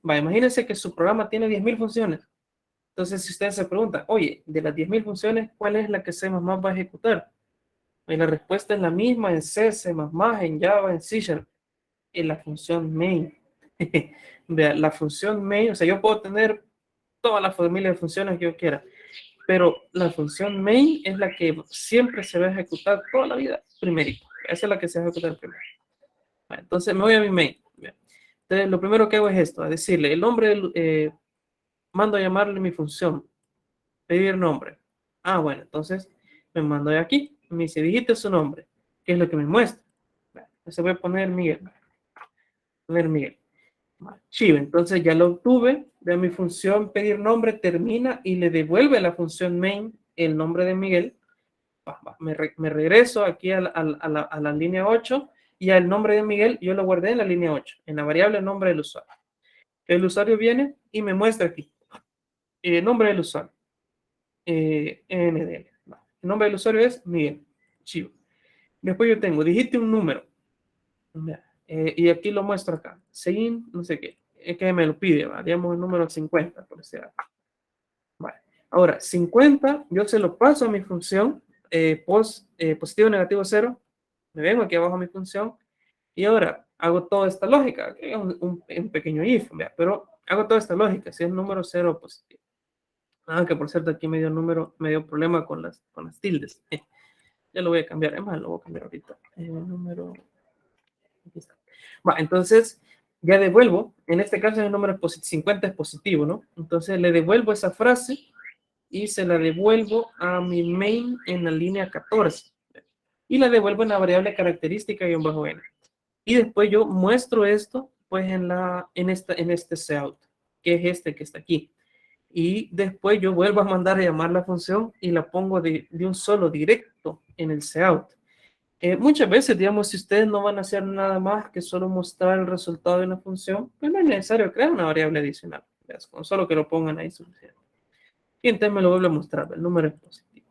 imagínense que su programa tiene 10.000 funciones. Entonces, si ustedes se preguntan, oye, de las 10.000 funciones, ¿cuál es la que C++ va a ejecutar? Y la respuesta es la misma en C, C++, en Java, en C#, en la función main. Vea, la función main, o sea, yo puedo tener toda la familia de funciones que yo quiera, pero la función main es la que siempre se va a ejecutar toda la vida primerito. Esa es la que se va a ejecutar primero. Entonces me voy a mi main. Entonces lo primero que hago es esto, a decirle el nombre, mando a llamarle mi función, pedir nombre. Ah, bueno, entonces me mando de aquí, me dice, digite su nombre, que es lo que me muestra. Entonces voy a poner Miguel. Chivo, entonces ya lo obtuve, de mi función pedir nombre termina y le devuelve a la función main el nombre de Miguel. Me regreso aquí a la línea 8 y el nombre de Miguel yo lo guardé en la línea 8, en la variable nombre del usuario. El usuario viene y me muestra aquí el nombre del usuario, NDL. El nombre del usuario es Miguel. Chivo. Después yo tengo, digite un número. Y aquí lo muestro acá. Seguin, no sé qué. Es que me lo pide, ¿va? Digamos el número 50, por decir algo. Vale. Ahora, 50, yo se lo paso a mi función, positivo, negativo, 0. Me vengo aquí abajo a mi función. Y ahora hago toda esta lógica. Que es un pequeño if, ¿vea? Pero hago toda esta lógica. Si es número 0, positivo. Que por cierto, aquí me dio problema con las tildes. Ya lo voy a cambiar. Es más, lo voy a cambiar ahorita. Número. Aquí está. Entonces, ya devuelvo, en este caso el número 50 es positivo, ¿no? Entonces le devuelvo esa frase y se la devuelvo a mi main en la línea 14. Y la devuelvo en la variable característica -n. Y después yo muestro esto, pues en este cout, que es este que está aquí. Y después yo vuelvo a mandar a llamar la función y la pongo de un solo directo en el cout. Muchas veces, digamos, si ustedes no van a hacer nada más que solo mostrar el resultado de una función, pues no es necesario crear una variable adicional. ¿Ves? Con solo que lo pongan ahí suficiente. Y entonces me lo vuelve a mostrar, el número es positivo.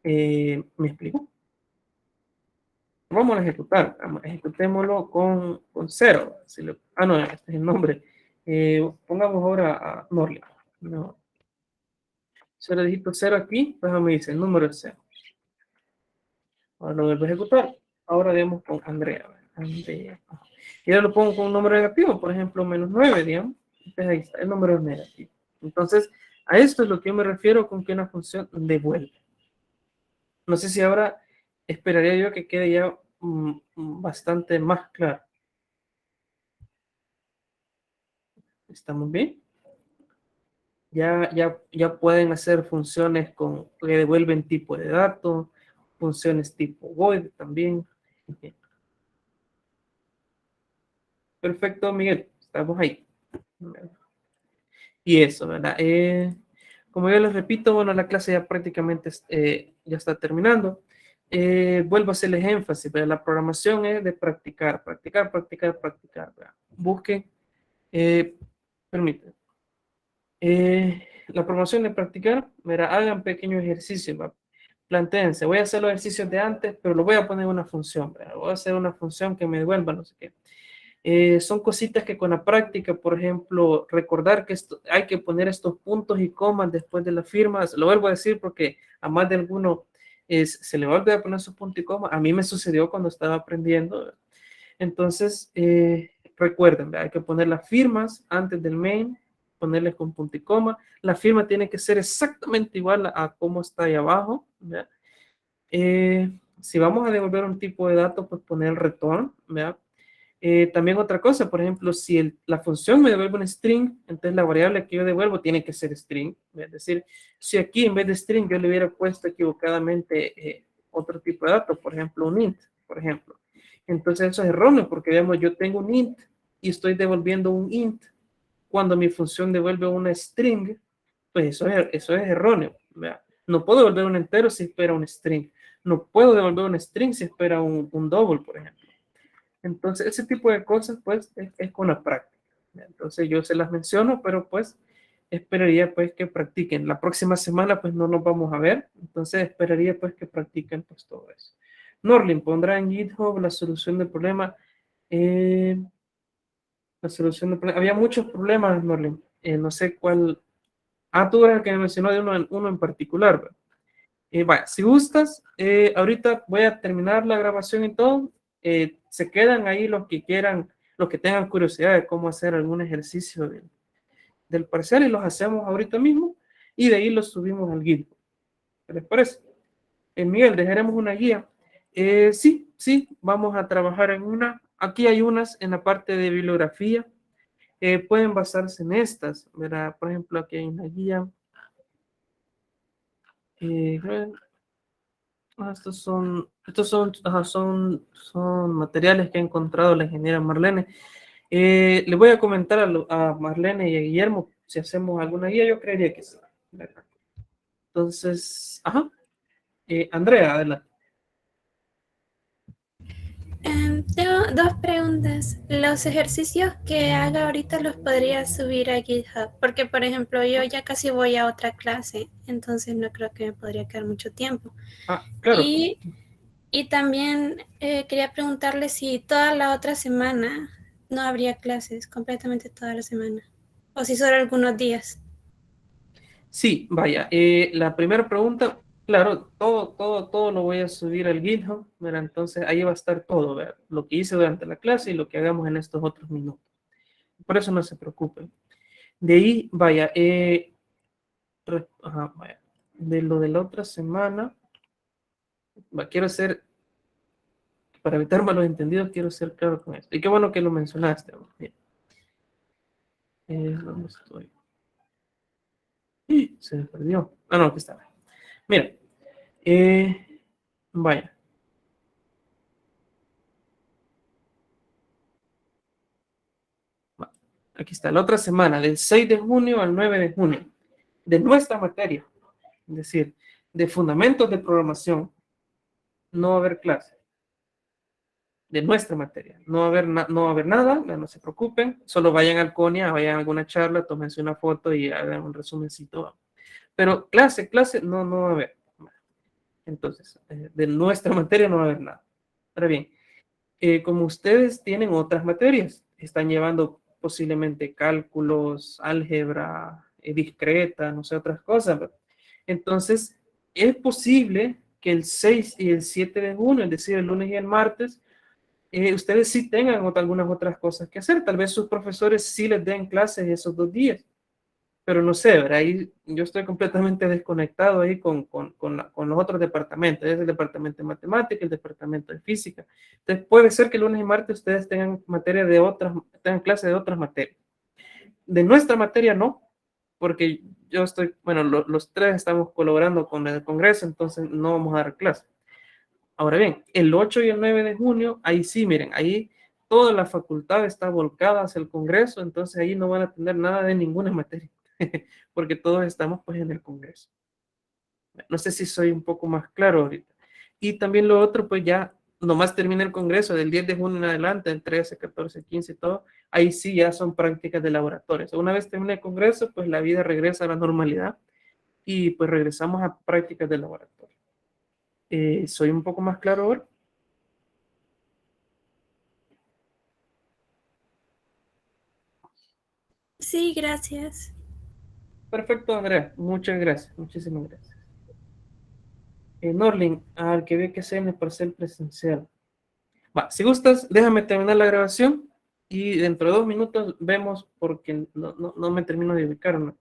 ¿Me explico? Vamos a ejecutar. Ejecutémoslo con 0. No, este es el nombre. Pongamos ahora a Norlia. No. Si le digito 0 aquí, pues me dice el número es 0. Ahora lo vuelvo a ejecutar. Ahora digamos con Andrea. Y ahora lo pongo con un número negativo, por ejemplo, -9, digamos. Entonces ahí está, el número es negativo. Entonces, a esto es lo que yo me refiero con que una función devuelve. No sé si ahora esperaría yo que quede ya bastante más claro. ¿Estamos bien? Ya pueden hacer funciones que devuelven tipo de datos, funciones tipo void también. Bien. Perfecto, Miguel, estamos ahí. Y eso, ¿verdad? Como yo les repito, bueno, la clase ya prácticamente ya está terminando. Vuelvo a hacerles énfasis, ¿verdad? La programación es de practicar, practicar, practicar, practicar, ¿verdad? Busquen, permítanme. La programación de practicar, ¿verdad? Hagan pequeños ejercicios, ¿verdad? Plantéense, voy a hacer los ejercicios de antes, pero lo voy a poner en una función, ¿verdad? Voy a hacer una función que me devuelva no sé qué. Son cositas que con la práctica, por ejemplo, recordar que hay que poner estos puntos y comas después de las firmas. Lo vuelvo a decir porque a más de alguno se le va a olvidar poner sus puntos y comas. A mí me sucedió cuando estaba aprendiendo. Entonces, recuerden, ¿verdad? Hay que poner las firmas antes del main, ponerles con punto y coma. La firma tiene que ser exactamente igual a cómo está ahí abajo, ¿verdad? Si vamos a devolver un tipo de dato, pues poner el return, ¿verdad? También otra cosa, por ejemplo, si la función me devuelve un string, entonces la variable que yo devuelvo tiene que ser string. Es decir, si aquí en vez de string yo le hubiera puesto equivocadamente otro tipo de dato, por ejemplo, un int, por ejemplo. Entonces eso es erróneo porque, digamos, yo tengo un int y estoy devolviendo un int cuando mi función devuelve una string, pues eso es erróneo. ¿Verdad? No puedo devolver un entero si espera un string. No puedo devolver un string si espera un double, por ejemplo. Entonces, ese tipo de cosas, pues, es con la práctica. Entonces, yo se las menciono, pero pues, esperaría, pues, que practiquen. La próxima semana, pues, no nos vamos a ver. Entonces, esperaría, pues, que practiquen, pues, todo eso. Norlin pondrá en GitHub la solución del problema. La solución del problema. Había muchos problemas, Norlin. No sé cuál. Ah, tú eres el que me mencionó de uno en particular, ¿verdad? Vaya, si gustas, ahorita voy a terminar la grabación y todo. Se quedan ahí los que quieran, los que tengan curiosidad de cómo hacer algún ejercicio del parcial y los hacemos ahorita mismo y de ahí los subimos al GitHub. ¿Qué les parece? Miguel, dejaremos una guía. Sí, vamos a trabajar en una. Aquí hay unas en la parte de bibliografía. Pueden basarse en estas, ¿verdad? Por ejemplo, aquí hay una guía. Estos son materiales que ha encontrado la ingeniera Marlene. Le voy a comentar a Marlene y a Guillermo si hacemos alguna guía. Yo creería que sí. Entonces, Andrea, adelante. Tengo dos preguntas. Los ejercicios que haga ahorita los podría subir a GitHub, porque por ejemplo yo ya casi voy a otra clase, entonces no creo que me podría quedar mucho tiempo. Claro. Y también quería preguntarle si toda la otra semana no habría clases, completamente toda la semana, o si solo algunos días. Sí, vaya. La primera pregunta, claro, todo lo voy a subir al GitHub, ¿verdad? Entonces ahí va a estar todo, ¿verdad? Lo que hice durante la clase y lo que hagamos en estos otros minutos. Por eso no se preocupen. De ahí, vaya, vaya. De lo de la otra semana, quiero ser, para evitar malos entendidos, quiero ser claro con esto. Y qué bueno que lo mencionaste. ¿Dónde estoy? Se me perdió. No, aquí está. Mira, vaya. Aquí está, la otra semana, del 6 de junio al 9 de junio, de nuestra materia, es decir, de fundamentos de programación, no va a haber clase. De nuestra materia, no va a haber nada, no se preocupen, solo vayan al CONIA, vayan a alguna charla, tómense una foto y hagan un resumencito. Pero clase, no va a haber. Entonces, de nuestra materia no va a haber nada. Ahora bien, como ustedes tienen otras materias, están llevando posiblemente cálculos, álgebra, discreta, no sé, otras cosas. Entonces, es posible que el 6 y el 7 de junio, es decir, el lunes y el martes, ustedes sí tengan algunas otras cosas que hacer. Tal vez sus profesores sí les den clases esos 2 días. Pero no sé, ¿verdad? Ahí yo estoy completamente desconectado ahí con los otros departamentos. Es el departamento de matemática, el departamento de física. Entonces puede ser que lunes y martes ustedes tengan tengan clase de otras materias. De nuestra materia no, porque yo estoy, bueno, los tres estamos colaborando con el Congreso, entonces no vamos a dar clase. Ahora bien, el 8 y el 9 de junio, ahí sí, miren, ahí toda la facultad está volcada hacia el Congreso, entonces ahí no van a tener nada de ninguna materia, porque todos estamos pues en el Congreso. No sé si soy un poco más claro ahorita. Y también lo otro, pues ya nomás termina el Congreso, del 10 de junio en adelante, el 13, 14, 15 y todo, ahí sí ya son prácticas de laboratorios. Una vez termina el Congreso, pues la vida regresa a la normalidad y pues regresamos a prácticas de laboratorio. ¿Soy un poco más claro ahora? Sí, gracias. Perfecto, Andrea. Muchas gracias. Muchísimas gracias. Norlin, al que ve que sea en el parcial presencial. Va, si gustas, déjame terminar la grabación y dentro de 2 minutos vemos porque no me termino de ubicar. No.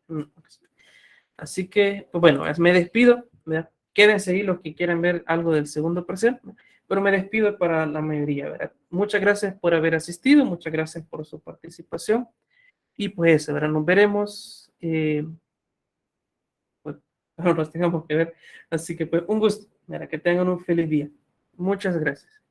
Así que, pues bueno, me despido. ¿Verdad? Quédense ahí los que quieran ver algo del segundo parcial, ¿no? Pero me despido para la mayoría. ¿Verdad? Muchas gracias por haber asistido, muchas gracias por su participación y pues, ¿verdad? Nos veremos. Pues, ahora nos tengamos que ver. Así que, pues, un gusto. ¿Verdad? Que tengan un feliz día. Muchas gracias.